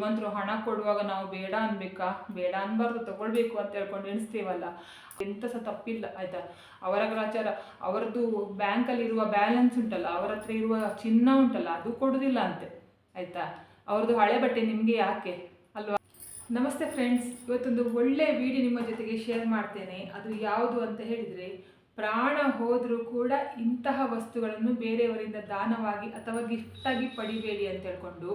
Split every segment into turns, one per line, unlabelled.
ಶ್ರೀಮಂತರು ಹಣ ಕೊಡುವಾಗ ನಾವು ಬೇಡ ಅನ್ಬೇಕಾ? ಬೇಡ ಅನ್ಬಾರ್ದು, ತಗೊಳ್ಬೇಕು ಅಂತ ಹೇಳ್ಕೊಂಡು ಎಣಿಸ್ತೀವಲ್ಲ, ಎಂತ ಸಹ ತಪ್ಪಿಲ್ಲ ಆಯ್ತಾ. ಅವರ ಗ್ರಾಚಾರ, ಅವರದ್ದು ಬ್ಯಾಂಕಲ್ಲಿ ಇರುವ ಬ್ಯಾಲೆನ್ಸ್ ಉಂಟಲ್ಲ, ಅವರ ಹತ್ರ ಇರುವ ಚಿನ್ನ ಉಂಟಲ್ಲ, ಅದು ಕೊಡುದಿಲ್ಲ ಅಂತೆ ಆಯ್ತಾ. ಅವ್ರದ್ದು ಹಳೆ ಬಟ್ಟೆ ನಿಮಗೆ ಯಾಕೆ ಅಲ್ವಾ. ನಮಸ್ತೆ ಫ್ರೆಂಡ್ಸ್, ಇವತ್ತೊಂದು ಒಳ್ಳೆ ವಿಡಿಯೋ ನಿಮ್ಮ ಜೊತೆಗೆ ಶೇರ್ ಮಾಡ್ತೇನೆ. ಅದು ಯಾವುದು ಅಂತ ಹೇಳಿದರೆ, ಪ್ರಾಣ ಹೋದರೂ ಕೂಡ ಇಂತಹ ವಸ್ತುಗಳನ್ನು ಬೇರೆಯವರಿಂದ ದಾನವಾಗಿ ಅಥವಾ ಗಿಫ್ಟಾಗಿ ಪಡಿಬೇಡಿ ಅಂತ ಹೇಳ್ಕೊಂಡು.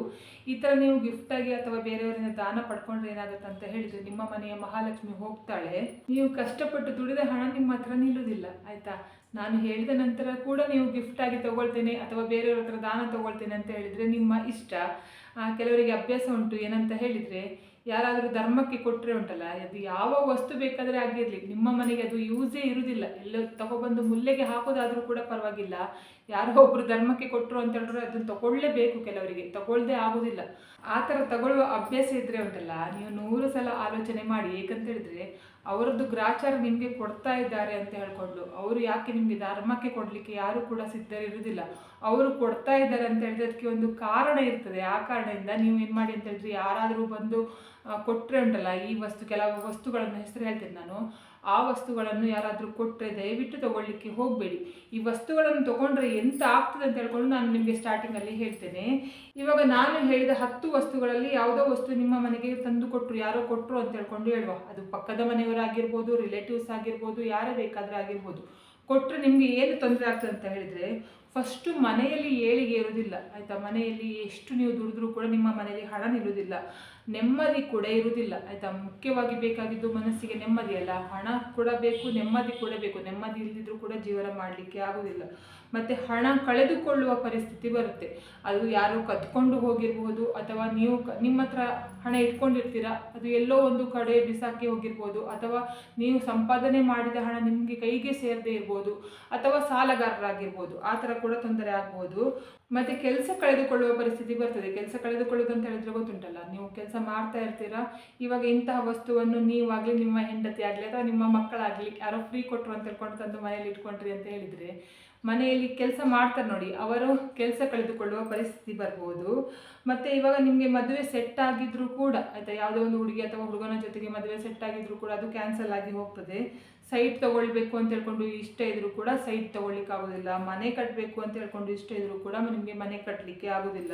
ಈ ಥರ ನೀವು ಗಿಫ್ಟಾಗಿ ಅಥವಾ ಬೇರೆಯವರಿಂದ ದಾನ ಪಡ್ಕೊಂಡ್ರೆ ಏನಾಗುತ್ತೆ ಅಂತ ಹೇಳಿದರೆ, ನಿಮ್ಮ ಮನೆಯ ಮಹಾಲಕ್ಷ್ಮಿ ಹೋಗ್ತಾಳೆ. ನೀವು ಕಷ್ಟಪಟ್ಟು ದುಡಿದ ಹಣ ನಿಮ್ಮ ಹತ್ರ ನಿಲ್ಲುವುದಿಲ್ಲ ಆಯಿತಾ. ನಾನು ಹೇಳಿದ ನಂತರ ಕೂಡ ನೀವು ಗಿಫ್ಟಾಗಿ ತಗೊಳ್ತೇನೆ ಅಥವಾ ಬೇರೆಯವ್ರ ಹತ್ರ ದಾನ ತಗೊಳ್ತೇನೆ ಅಂತ ಹೇಳಿದರೆ ನಿಮ್ಮ ಇಷ್ಟ. ಕೆಲವರಿಗೆ ಅಭ್ಯಾಸ ಉಂಟು, ಏನಂತ ಹೇಳಿದರೆ, ಯಾರಾದರೂ ಧರ್ಮಕ್ಕೆ ಕೊಟ್ಟರೆ ಉಂಟಲ್ಲ, ಅದು ಯಾವ ವಸ್ತು ಬೇಕಾದರೆ ಆಗಿರಲಿ, ನಿಮ್ಮ ಮನೆಗೆ ಅದು ಯೂಸೇ ಇರುವುದಿಲ್ಲ, ಎಲ್ಲೋ ತಗೊಬಂದು ಮುಲ್ಲೆಗೆ ಹಾಕೋದಾದರೂ ಕೂಡ ಪರವಾಗಿಲ್ಲ, ಯಾರೋ ಒಬ್ಬರು ಧರ್ಮಕ್ಕೆ ಕೊಟ್ಟರು ಅಂತ ಹೇಳಿದ್ರೆ ಅದನ್ನು ತಗೊಳ್ಳೇಬೇಕು. ಕೆಲವರಿಗೆ ತಗೊಳ್ಳದೆ ಆಗೋದಿಲ್ಲ. ಆ ಥರ ತಗೊಳ್ಳುವ ಅಭ್ಯಾಸ ಇದ್ದರೆ ಉಂಟಲ್ಲ, ನೀವು 100 ಸಲ ಆಲೋಚನೆ ಮಾಡಿ. ಏಕಂತ ಹೇಳಿದ್ರೆ, ಅವರದ್ದು ಗ್ರಾಚಾರ ನಿಮಗೆ ಕೊಡ್ತಾ ಇದ್ದಾರೆ ಅಂತ ಹೇಳ್ಕೊಂಡು ಅವರು ಯಾಕೆ ನಿಮಗೆ ಧರ್ಮಕ್ಕೆ ಕೊಡಲಿಕ್ಕೆ ಯಾರು ಕೂಡ ಸಿದ್ಧರಿರುವುದಿಲ್ಲ. ಅವರು ಕೊಡ್ತಾ ಇದ್ದಾರೆ ಅಂತ ಹೇಳಿದ್ರೆ ಅದಕ್ಕೆ ಒಂದು ಕಾರಣ ಇರ್ತದೆ. ಆ ಕಾರಣದಿಂದ ನೀವು ಏನು ಮಾಡಿ ಅಂತ ಹೇಳಿದ್ರೆ, ಯಾರಾದರೂ ಬಂದು ಕೊಟ್ಟರೆ ಉಂಟಲ್ಲ, ಈ ಕೆಲವು ವಸ್ತುಗಳನ್ನು ಹೆಸರು ಹೇಳ್ತೇನೆ ನಾನು, ಆ ವಸ್ತುಗಳನ್ನು ಯಾರಾದರೂ ಕೊಟ್ಟರೆ ದಯವಿಟ್ಟು ತಗೊಳ್ಳಿಕ್ಕೆ ಹೋಗಬೇಡಿ. ಈ ವಸ್ತುಗಳನ್ನು ತಗೊಂಡ್ರೆ ಎಂತ ಆಗ್ತದೆ ಅಂತ ಹೇಳ್ಕೊಂಡು ನಾನು ನಿಮಗೆ ಸ್ಟಾರ್ಟಿಂಗಲ್ಲಿ ಹೇಳ್ತೇನೆ. ಇವಾಗ ನಾನು ಹೇಳಿದ 10 ವಸ್ತುಗಳಲ್ಲಿ ಯಾವುದೋ ವಸ್ತು ನಿಮ್ಮ ಮನೆಗೆ ತಂದು ಕೊಟ್ಟರು, ಯಾರೋ ಕೊಟ್ಟರು ಅಂತ ಹೇಳ್ಕೊಂಡು ಹೇಳುವ. ಅದು ಪಕ್ಕದ ಮನೆಯವರಾಗಿರ್ಬೋದು, ರಿಲೇಟಿವ್ಸ್ ಆಗಿರ್ಬೋದು, ಯಾರೇ ಬೇಕಾದರೂ ಆಗಿರ್ಬೋದು. ಕೊಟ್ಟರೆ ನಿಮಗೆ ಏನು ತೊಂದರೆ ಆಗ್ತದೆ ಅಂತ ಹೇಳಿದರೆ, ಫಸ್ಟು ಮನೆಯಲ್ಲಿ ಏಳಿಗೆ ಇರುವುದಿಲ್ಲ ಆಯಿತಾ. ಮನೆಯಲ್ಲಿ ಎಷ್ಟು ನೀವು ದುಡಿದ್ರೂ ಕೂಡ ನಿಮ್ಮ ಮನೆಯಲ್ಲಿ ಹಣ ನಿಲ್ಲುವುದಿಲ್ಲ, ನೆಮ್ಮದಿ ಕೂಡ ಇರುವುದಿಲ್ಲ ಆಯಿತಾ. ಮುಖ್ಯವಾಗಿ ಬೇಕಾಗಿದ್ದು ಮನಸ್ಸಿಗೆ ನೆಮ್ಮದಿ ಅಲ್ಲ. ಹಣ ಕೂಡ ಬೇಕು, ನೆಮ್ಮದಿ ಕೂಡ ಬೇಕು. ನೆಮ್ಮದಿ ಇಲ್ಲದಿದ್ರೂ ಕೂಡ ಜೀವನ ಮಾಡಲಿಕ್ಕೆ ಆಗುವುದಿಲ್ಲ. ಮತ್ತು ಹಣ ಕಳೆದುಕೊಳ್ಳುವ ಪರಿಸ್ಥಿತಿ ಬರುತ್ತೆ. ಅದು ಯಾರೋ ಕದ್ಕೊಂಡು ಹೋಗಿರ್ಬೋದು, ಅಥವಾ ನೀವು ನಿಮ್ಮ ಹತ್ರ ಹಣ ಇಟ್ಕೊಂಡಿರ್ತೀರ, ಅದು ಎಲ್ಲೋ ಒಂದು ಕಡೆ ಬಿಸಾಕಿ ಹೋಗಿರ್ಬೋದು, ಅಥವಾ ನೀವು ಸಂಪಾದನೆ ಮಾಡಿದ ಹಣ ನಿಮಗೆ ಕೈಗೆ ಸೇರದೇ ಇರ್ಬೋದು, ಅಥವಾ ಸಾಲಗಾರರಾಗಿರ್ಬೋದು. ಆ ಥರ ಕೂಡ ತೊಂದರೆ ಆಗ್ಬೋದು. ಮತ್ತು ಕೆಲಸ ಕಳೆದುಕೊಳ್ಳುವ ಪರಿಸ್ಥಿತಿ ಬರ್ತದೆ. ಕೆಲಸ ಕಳೆದುಕೊಳ್ಳೋದು ಅಂತ ಹೇಳಿದ್ರೆ ಗೊತ್ತುಂಟಲ್ಲ, ನೀವು ಕೆಲಸ ಮಾಡ್ತಾ ಇರ್ತೀರಾ, ಇವಾಗ ಇಂತಹ ವಸ್ತುವನ್ನು ನೀವಾಗಲಿ, ನಿಮ್ಮ ಹೆಂಡತಿ ಆಗಲಿ, ಅಥವಾ ನಿಮ್ಮ ಮಕ್ಕಳಾಗಲಿ ಯಾರೋ ಫ್ರೀ ಕೊಟ್ಟರು ಅಂತ ಹೇಳ್ಕೊಂಡು ತಂದು ಮನೆಯಲ್ಲಿ ಇಟ್ಕೊಂಡ್ರಿ ಅಂತ ಹೇಳಿದರೆ, ಮನೆಯಲ್ಲಿ ಕೆಲಸ ಮಾಡ್ತಾರೆ ನೋಡಿ, ಅವರು ಕೆಲಸ ಕಳೆದುಕೊಳ್ಳುವ ಪರಿಸ್ಥಿತಿ ಬರ್ಬೋದು. ಮತ್ತು ಇವಾಗ ನಿಮಗೆ ಮದುವೆ ಸೆಟ್ ಆಗಿದ್ರೂ ಕೂಡ ಆಯಿತಾ, ಯಾವುದೋ ಒಂದು ಹುಡುಗಿ ಅಥವಾ ಹುಡುಗನ ಜೊತೆಗೆ ಮದುವೆ ಸೆಟ್ ಆಗಿದ್ರೂ ಕೂಡ ಅದು ಕ್ಯಾನ್ಸಲ್ ಆಗಿ ಹೋಗ್ತದೆ. ಸೈಟ್ ತೊಗೊಳ್ಬೇಕು ಅಂತ ಹೇಳ್ಕೊಂಡು ಇಷ್ಟ ಇದ್ರೂ ಕೂಡ ಸೈಟ್ ತೊಗೊಳ್ಲಿಕ್ಕೆ ಆಗೋದಿಲ್ಲ. ಮನೆ ಕಟ್ಟಬೇಕು ಅಂತ ಹೇಳ್ಕೊಂಡು ಇಷ್ಟ ಇದ್ರೂ ಕೂಡ ನಿಮಗೆ ಮನೆ ಕಟ್ಟಲಿಕ್ಕೆ ಆಗೋದಿಲ್ಲ.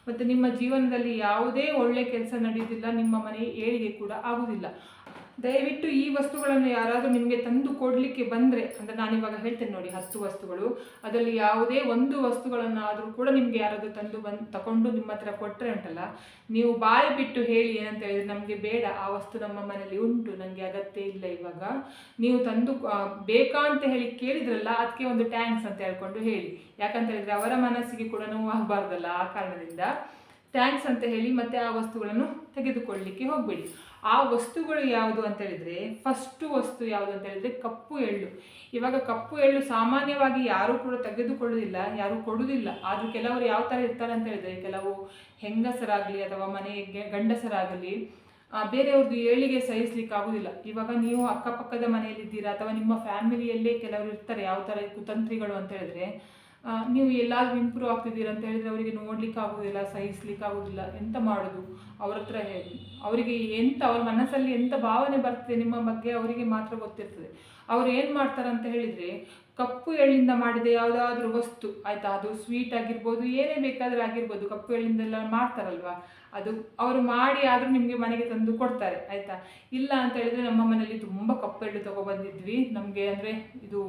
ಮತ್ತು ನಿಮ್ಮ ಜೀವನದಲ್ಲಿ ಯಾವುದೇ ಒಳ್ಳೆ ಕೆಲಸ ನಡೆಯೋದಿಲ್ಲ, ನಿಮ್ಮ ಮನೆ ಏಳಿಗೆ ಕೂಡ ಆಗೋದಿಲ್ಲ. ದಯವಿಟ್ಟು ಈ ವಸ್ತುಗಳನ್ನು ಯಾರಾದರೂ ನಿಮಗೆ ತಂದು ಕೊಡಲಿಕ್ಕೆ ಬಂದರೆ, ಅಂದರೆ ನಾನಿವಾಗ ಹೇಳ್ತೇನೆ ನೋಡಿ 10 ವಸ್ತುಗಳು, ಅದರಲ್ಲಿ ಯಾವುದೇ ಒಂದು ವಸ್ತುಗಳನ್ನಾದರೂ ಕೂಡ ನಿಮಗೆ ಯಾರಾದರೂ ತಂದು ತಗೊಂಡು ನಿಮ್ಮ ಹತ್ರ ಕೊಟ್ಟರೆ ಉಂಟಲ್ಲ, ನೀವು ಬಾಯಿ ಬಿಟ್ಟು ಹೇಳಿ. ಏನಂತ ಹೇಳಿದರೆ, ನಮಗೆ ಬೇಡ, ಆ ವಸ್ತು ನಮ್ಮ ಮನೇಲಿ ಉಂಟು, ನನಗೆ ಅಗತ್ಯ ಇಲ್ಲ ಇವಾಗ, ನೀವು ತಂದು ಬೇಕಾ ಅಂತ ಹೇಳಿ ಕೇಳಿದ್ರಲ್ಲ, ಅದಕ್ಕೆ ಒಂದು ಥ್ಯಾಂಕ್ಸ್ ಅಂತ ಹೇಳ್ಕೊಂಡು ಹೇಳಿ. ಯಾಕಂತ ಹೇಳಿದರೆ ಅವರ ಮನಸ್ಸಿಗೆ ಕೂಡ ನೋವು ಆಗಬಾರ್ದಲ್ಲ. ಆ ಕಾರಣದಿಂದ ಥ್ಯಾಂಕ್ಸ್ ಅಂತ ಹೇಳಿ ಮತ್ತೆ ಆ ವಸ್ತುಗಳನ್ನು ತೆಗೆದುಕೊಳ್ಳಲಿಕ್ಕೆ ಹೋಗಬೇಡಿ. ಆ ವಸ್ತುಗಳು ಯಾವುದು ಅಂತ ಹೇಳಿದರೆ, ಫಸ್ಟು ವಸ್ತು ಯಾವುದು ಅಂತ ಹೇಳಿದರೆ ಕಪ್ಪು ಎಳ್ಳು. ಇವಾಗ ಕಪ್ಪು ಎಳ್ಳು ಸಾಮಾನ್ಯವಾಗಿ ಯಾರೂ ಕೂಡ ತೆಗೆದುಕೊಳ್ಳೋದಿಲ್ಲ, ಯಾರೂ ಕೊಡುವುದಿಲ್ಲ. ಆದರೂ ಕೆಲವರು ಯಾವ ಥರ ಇರ್ತಾರೆ ಅಂತ ಹೇಳಿದರೆ, ಕೆಲವು ಹೆಂಗಸರಾಗಲಿ ಅಥವಾ ಮನೆಗೆ ಗಂಡಸರಾಗಲಿ ಬೇರೆಯವ್ರದ್ದು ಏಳಿಗೆ ಸಹಿಸ್ಲಿಕ್ಕೆ ಆಗೋದಿಲ್ಲ. ಇವಾಗ ನೀವು ಅಕ್ಕಪಕ್ಕದ ಮನೆಯಲ್ಲಿದ್ದೀರಾ ಅಥವಾ ನಿಮ್ಮ ಫ್ಯಾಮಿಲಿಯಲ್ಲೇ ಕೆಲವರು ಇರ್ತಾರೆ ಯಾವ ಥರ ಕುತಂತ್ರಿಗಳು ಅಂತ ಹೇಳಿದರೆ, ನೀವು ಎಲ್ಲಾದರೂ ಇಂಪ್ರೂವ್ ಆಗ್ತಿದ್ದೀರ ಅಂತ ಹೇಳಿದರೆ ಅವರಿಗೆ ನೋಡ್ಲಿಕ್ಕೆ ಆಗೋದಿಲ್ಲ, ಸಹಿಸ್ಲಿಕ್ಕೆ ಆಗೋದಿಲ್ಲ. ಎಂತ ಮಾಡೋದು ಅವ್ರ ಹತ್ರ ಹೇಳಿ, ಅವರಿಗೆ ಎಂತ ಅವ್ರ ಮನಸ್ಸಲ್ಲಿ ಎಂಥ ಭಾವನೆ ಬರ್ತದೆ ನಿಮ್ಮ ಬಗ್ಗೆ ಅವರಿಗೆ ಮಾತ್ರ ಗೊತ್ತಿರ್ತದೆ. ಅವ್ರು ಏನು ಮಾಡ್ತಾರೆ ಅಂತ ಹೇಳಿದರೆ, ಕಪ್ಪು ಎಳ್ಳಿಂದ ಮಾಡಿದ ಯಾವುದಾದ್ರೂ ವಸ್ತು ಆಯಿತಾ, ಅದು ಸ್ವೀಟ್ ಆಗಿರ್ಬೋದು, ಏನೇ ಬೇಕಾದರೂ ಆಗಿರ್ಬೋದು, ಕಪ್ಪು ಎಳ್ಳಿಂದೆಲ್ಲ ಮಾಡ್ತಾರಲ್ವ, ಅದು ಅವರು ಮಾಡಿ ಆದರೂ ನಿಮಗೆ ಮನೆಗೆ ತಂದು ಕೊಡ್ತಾರೆ ಆಯಿತಾ. ಇಲ್ಲ ಅಂತ ಹೇಳಿದರೆ, ನಮ್ಮ ಮನೆಯಲ್ಲಿ ತುಂಬ ಕಪ್ಪು ಎಳ್ಳು ತೊಗೊಬಂದಿದ್ವಿ, ನಮಗೆ ಅಂದರೆ ಇದು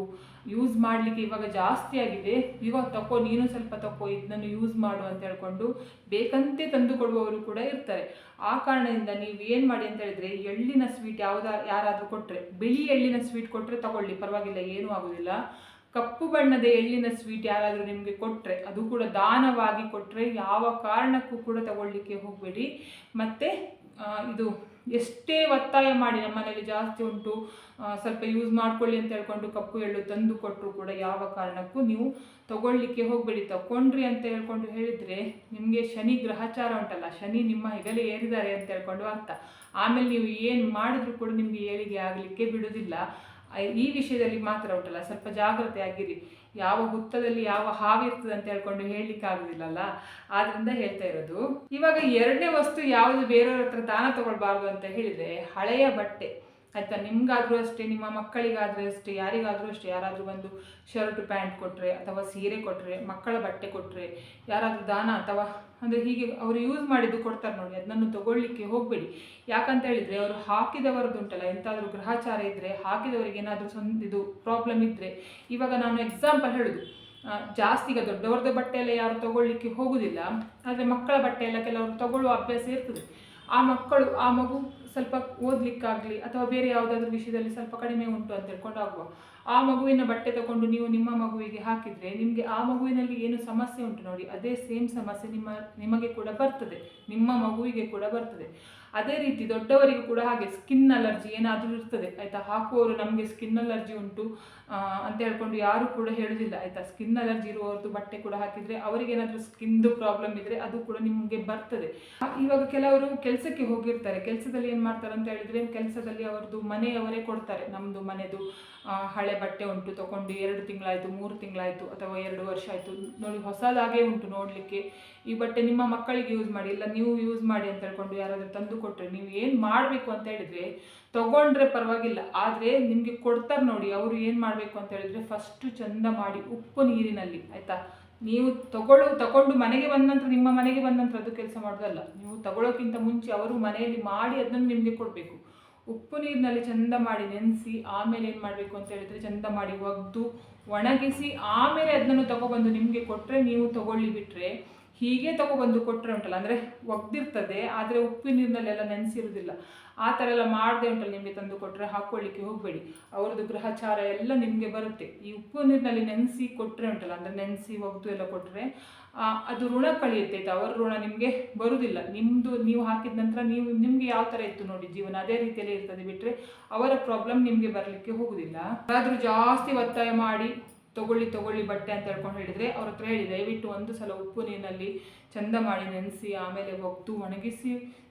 ಯೂಸ್ ಮಾಡಲಿಕ್ಕೆ ಇವಾಗ ಜಾಸ್ತಿ ಆಗಿದೆ, ಇವಾಗ ತಗೋ, ನೀನು ಸ್ವಲ್ಪ ತಗೋ, ಇದನ್ನು ಯೂಸ್ ಮಾಡು ಅಂತ ಹೇಳ್ಕೊಂಡು ಬೇಕಂತೆ ತಂದು ಕೊಡುವವರು ಕೂಡ ಇರ್ತಾರೆ. ಆ ಕಾರಣದಿಂದ ನೀವು ಏನು ಮಾಡಿ ಅಂತ ಹೇಳಿದರೆ, ಎಳ್ಳಿನ ಸ್ವೀಟ್ ಯಾರಾದರೂ ಕೊಟ್ಟರೆ, ಬಿಳಿ ಎಳ್ಳಿನ ಸ್ವೀಟ್ ಕೊಟ್ಟರೆ ತಗೊಳ್ಳಿ, ಪರವಾಗಿಲ್ಲ, ಏನೂ ಆಗೋದಿಲ್ಲ. ಕಪ್ಪು ಬಣ್ಣದ ಎಳ್ಳಿನ ಸ್ವೀಟ್ ಯಾರಾದರೂ ನಿಮಗೆ ಕೊಟ್ಟರೆ, ಅದು ಕೂಡ ದಾನವಾಗಿ ಕೊಟ್ಟರೆ ಯಾವ ಕಾರಣಕ್ಕೂ ಕೂಡ ತಗೊಳ್ಳಿಕ್ಕೆ ಹೋಗಬೇಡಿ. ಮತ್ತು ಇದು ಎಷ್ಟೇ ಒತ್ತಾಯ ಮಾಡಿ, ನಮ್ಮ ಮನೇಲಿ ಜಾಸ್ತಿ ಉಂಟು, ಸ್ವಲ್ಪ ಯೂಸ್ ಮಾಡ್ಕೊಳ್ಳಿ ಅಂತ ಹೇಳ್ಕೊಂಡು ಕಪ್ಪು ಎಳ್ಳು ತಂದು ಕೊಟ್ಟರು ಕೂಡ ಯಾವ ಕಾರಣಕ್ಕೂ ನೀವು ತಗೊಳ್ಳಿಕ್ಕೆ ಹೋಗಬೇಡಿ. ತಗೊಂಡ್ರಿ ಅಂತ ಹೇಳ್ಕೊಂಡು ಹೇಳಿದರೆ, ನಿಮಗೆ ಶನಿ ಗ್ರಹಚಾರ ಉಂಟಲ್ಲ, ಶನಿ ನಿಮ್ಮ ಹೆಗಲೇ ಏರಿದ್ದಾರೆ ಅಂತ ಹೇಳ್ಕೊಂಡು ಅರ್ಥ. ಆಮೇಲೆ ನೀವು ಏನು ಮಾಡಿದ್ರೂ ಕೂಡ ನಿಮಗೆ ಏಳಿಗೆ ಆಗಲಿಕ್ಕೆ ಬಿಡೋದಿಲ್ಲ. ಈ ವಿಷಯದಲ್ಲಿ ಮಾತ್ರ ಉಂಟಲ್ಲ, ಸ್ವಲ್ಪ ಜಾಗ್ರತೆ ಆಗಿರಿ. ಯಾವ ಹುತ್ತದಲ್ಲಿ ಯಾವ ಹಾವು ಇರ್ತದೆ ಅಂತ ಹೇಳ್ಕೊಂಡು ಹೇಳಲಿಕ್ಕೆ ಆಗುದಿಲ್ಲಲ್ಲ, ಆದ್ರಿಂದ ಹೇಳ್ತಾ ಇರೋದು. ಇವಾಗ ಎರಡನೇ ವಸ್ತು ಯಾವುದು ಬೇರೆಯವ್ರ ಹತ್ರ ದಾನ ತಗೊಳ್ಬಾರ್ದು ಅಂತ ಹೇಳಿದ್ರೆ ಹಳೆಯ ಬಟ್ಟೆ. ಆಯ್ತಾ, ನಿಮ್ಗಾದ್ರೂ ಅಷ್ಟೇ, ನಿಮ್ಮ ಮಕ್ಕಳಿಗಾದ್ರೂ ಅಷ್ಟೇ, ಯಾರಿಗಾದ್ರೂ ಅಷ್ಟೇ, ಯಾರಾದ್ರೂ ಒಂದು ಶರ್ಟ್ ಪ್ಯಾಂಟ್ ಕೊಟ್ರೆ ಅಥವಾ ಸೀರೆ ಕೊಟ್ರೆ, ಮಕ್ಕಳ ಬಟ್ಟೆ ಕೊಟ್ರೆ, ಯಾರಾದ್ರೂ ದಾನ ಅಥವಾ ಅಂದ್ರೆ ಹೀಗೆ ಅವರು ಯೂಸ್ ಮಾಡಿದ್ದು ಕೊಡ್ತಾರೆ ನೋಡಿ, ಅದನ್ನು ತಗೊಳ್ಳಿಕ್ಕೆ ಹೋಗ್ಬೇಡಿ. ಯಾಕಂತ ಹೇಳಿದ್ರೆ ಅವರು ಹಾಕಿದವರದ್ದು ಉಂಟಲ್ಲ, ಎಂತಾದ್ರೂ ಗ್ರಹಚಾರ ಇದ್ರೆ, ಹಾಕಿದವರಿಗೆ ಏನಾದ್ರೂ ಇದು ಪ್ರಾಬ್ಲಮ್ ಇದ್ರೆ, ಇವಾಗ ನಾನು ಎಕ್ಸಾಂಪಲ್ ಹೇಳುದು, ಜಾಸ್ತಿ ಈಗ ದೊಡ್ಡವರದ್ದು ಬಟ್ಟೆ ಎಲ್ಲ ಯಾರು ತಗೊಳ್ಳಿಕ್ಕೆ ಹೋಗುದಿಲ್ಲ, ಆದರೆ ಮಕ್ಕಳ ಬಟ್ಟೆ ಎಲ್ಲ ಕೆಲವರು ತಗೊಳ್ಳುವ ಅಭ್ಯಾಸ ಇರ್ತದೆ. ಆ ಮಗು ಸ್ವಲ್ಪ ಓದ್ಲಿಕ್ಕಾಗ್ಲಿ ಅಥವಾ ಬೇರೆ ಯಾವುದಾದ್ರೂ ವಿಷಯದಲ್ಲಿ ಸ್ವಲ್ಪ ಕಡಿಮೆ ಉಂಟು ಅಂತ ಹೇಳ್ಕೊಂಡು ಆಗುವ, ಆ ಮಗುವಿನ ಬಟ್ಟೆ ತಗೊಂಡು ನೀವು ನಿಮ್ಮ ಮಗುವಿಗೆ ಹಾಕಿದ್ರೆ ನಿಮಗೆ ಆ ಮಗುವಿನಲ್ಲಿ ಏನು ಸಮಸ್ಯೆ ಉಂಟು ನೋಡಿ, ಅದೇ ಸೇಮ್ ಸಮಸ್ಯೆ ನಿಮಗೆ ಕೂಡ ಬರ್ತದೆ, ನಿಮ್ಮ ಮಗುವಿಗೆ ಕೂಡ ಬರ್ತದೆ. ಅದೇ ರೀತಿ ದೊಡ್ಡವರಿಗೂ ಕೂಡ ಹಾಗೆ ಸ್ಕಿನ್ ಅಲರ್ಜಿ ಏನಾದರೂ ಇರ್ತದೆ ಆಯ್ತಾ. ಹಾಕುವವರು ನಮಗೆ ಸ್ಕಿನ್ ಅಲರ್ಜಿ ಉಂಟು ಅಂತ ಹೇಳ್ಕೊಂಡು ಯಾರು ಕೂಡ ಹೇಳುದಿಲ್ಲ ಆಯ್ತಾ. ಸ್ಕಿನ್ ಅಲರ್ಜಿ ಇರುವವ್ರದ್ದು ಬಟ್ಟೆ ಕೂಡ ಹಾಕಿದ್ರೆ ಅವರಿಗೆ ಏನಾದರೂ ಸ್ಕಿನ್ದು ಪ್ರಾಬ್ಲಮ್ ಇದ್ರೆ ಅದು ಕೂಡ ನಿಮಗೆ ಬರ್ತದೆ. ಇವಾಗ ಕೆಲವರು ಕೆಲಸಕ್ಕೆ ಹೋಗಿರ್ತಾರೆ, ಕೆಲಸದಲ್ಲಿ ಏನು ಮಾಡ್ತಾರೆ ಅಂತ ಹೇಳಿದ್ರೆ, ಕೆಲಸದಲ್ಲಿ ಅವರದ್ದು ಮನೆಯವರೇ ಕೊಡ್ತಾರೆ. ನಮ್ಮದು ಮನೆದು ಹಳೆ ಬಟ್ಟೆ ಉಂಟು, ತಗೊಂಡು 2 ತಿಂಗಳಾಯಿತು, 3 ತಿಂಗಳಾಯಿತು ಅಥವಾ 2 ವರ್ಷ ಆಯಿತು ನೋಡಿ, ಹೊಸದಾಗೇ ಉಂಟು ನೋಡಲಿಕ್ಕೆ, ಈ ಬಟ್ಟೆ ನಿಮ್ಮ ಮಕ್ಕಳಿಗೆ ಯೂಸ್ ಮಾಡಿ, ಇಲ್ಲ ನೀವು ಯೂಸ್ ಮಾಡಿ ಅಂತ ಹೇಳ್ಕೊಂಡು ಯಾರಾದರೂ ತಂದು ಕೊಟ್ಟರೆ ನೀವು ಏನು ಮಾಡಬೇಕು ಅಂತ ಹೇಳಿದ್ರೆ, ತಗೊಂಡ್ರೆ ಪರವಾಗಿಲ್ಲ, ಆದರೆ ನಿಮಗೆ ಕೊಡ್ತಾರೆ ನೋಡಿ, ಅವರು ಏನು ಮಾಡಬೇಕು ಅಂತ ಹೇಳಿದ್ರೆ, ಫಸ್ಟು ಚಂದ ಮಾಡಿ ಉಪ್ಪು ನೀರಿನಲ್ಲಿ ಆಯಿತಾ, ನೀವು ತಗೊಂಡು ಮನೆಗೆ ಬಂದ ನಂತರ, ನಿಮ್ಮ ಮನೆಗೆ ಬಂದ ನಂತರ ಅದು ಕೆಲಸ ಮಾಡೋದಲ್ಲ, ನೀವು ತಗೊಳ್ಳೋಕ್ಕಿಂತ ಮುಂಚೆ ಅವರು ಮನೆಯಲ್ಲಿ ಮಾಡಿ ಅದನ್ನು ನಿಮಗೆ ಕೊಡಬೇಕು. ಉಪ್ಪು ನೀರಿನಲ್ಲಿ ಚಂದ ಮಾಡಿ ನೆನೆಸಿ, ಆಮೇಲೆ ಏನು ಮಾಡಬೇಕು ಅಂತ ಹೇಳಿದ್ರೆ, ಚಂದ ಮಾಡಿ ಒಗೆದು ಒಣಗಿಸಿ ಆಮೇಲೆ ಅದನ್ನು ತಗೊಬಂದು ನಿಮಗೆ ಕೊಟ್ಟರೆ, ನೀವು ತಗೊಳ್ಳಿ. ಬಿಟ್ಟರೆ ಹೀಗೆ ತಗೊಬಂದು ಕೊಟ್ಟರೆ ಉಂಟಲ್ಲ, ಅಂದರೆ ಒಗ್ದಿರ್ತದೆ ಆದರೆ ಉಪ್ಪು ನೀರಿನಲ್ಲೆಲ್ಲ ನೆನೆಸಿರೋದಿಲ್ಲ, ಆ ಥರ ಎಲ್ಲ ಮಾಡದೆ ಉಂಟಲ್ಲ ನಿಮಗೆ ತಂದು ಕೊಟ್ಟರೆ ಹಾಕ್ಕೊಳ್ಳಿಕ್ಕೆ ಹೋಗಬೇಡಿ, ಅವ್ರದ್ದು ಗ್ರಹಚಾರ ಎಲ್ಲ ನಿಮಗೆ ಬರುತ್ತೆ. ಈ ಉಪ್ಪು ನೀರಿನಲ್ಲಿ ನೆನೆಸಿ ಕೊಟ್ಟರೆ ಉಂಟಲ್ಲ, ಅಂದರೆ ನೆನೆಸಿ ಒಗ್ದು ಎಲ್ಲ ಕೊಟ್ಟರೆ ಅದು ಋಣ ಕಳಿಯುತ್ತೆ ಆಯ್ತಾ, ಅವರ ಋಣ ನಿಮಗೆ ಬರುವುದಿಲ್ಲ. ನೀವು ಹಾಕಿದ ನಂತರ ನಿಮಗೆ ಯಾವ ಥರ ಇತ್ತು ನೋಡಿ ಜೀವನ, ಅದೇ ರೀತಿಯಲ್ಲೇ ಇರ್ತದೆ. ಬಿಟ್ಟರೆ ಅವರ ಪ್ರಾಬ್ಲಮ್ ನಿಮಗೆ ಬರಲಿಕ್ಕೆ ಹೋಗುದಿಲ್ಲ. ಯಾರಾದರೂ ಜಾಸ್ತಿ ಒತ್ತಾಯ ಮಾಡಿ ತಗೊಳ್ಳಿ ಬಟ್ಟೆ ಅಂತ ಹೇಳ್ಕೊಂಡು ಹೇಳಿದರೆ, ಅವ್ರ ಹತ್ರ ಹೇಳಿ ದಯವಿಟ್ಟು ಒಂದು ಸಲ ಉಪ್ಪು ನೀರಿನಲ್ಲಿ ಚಂದ ಮಾಡಿ ನೆನೆಸಿ ಆಮೇಲೆ ಒಗ್ದು ಒಣಗಿಸಿ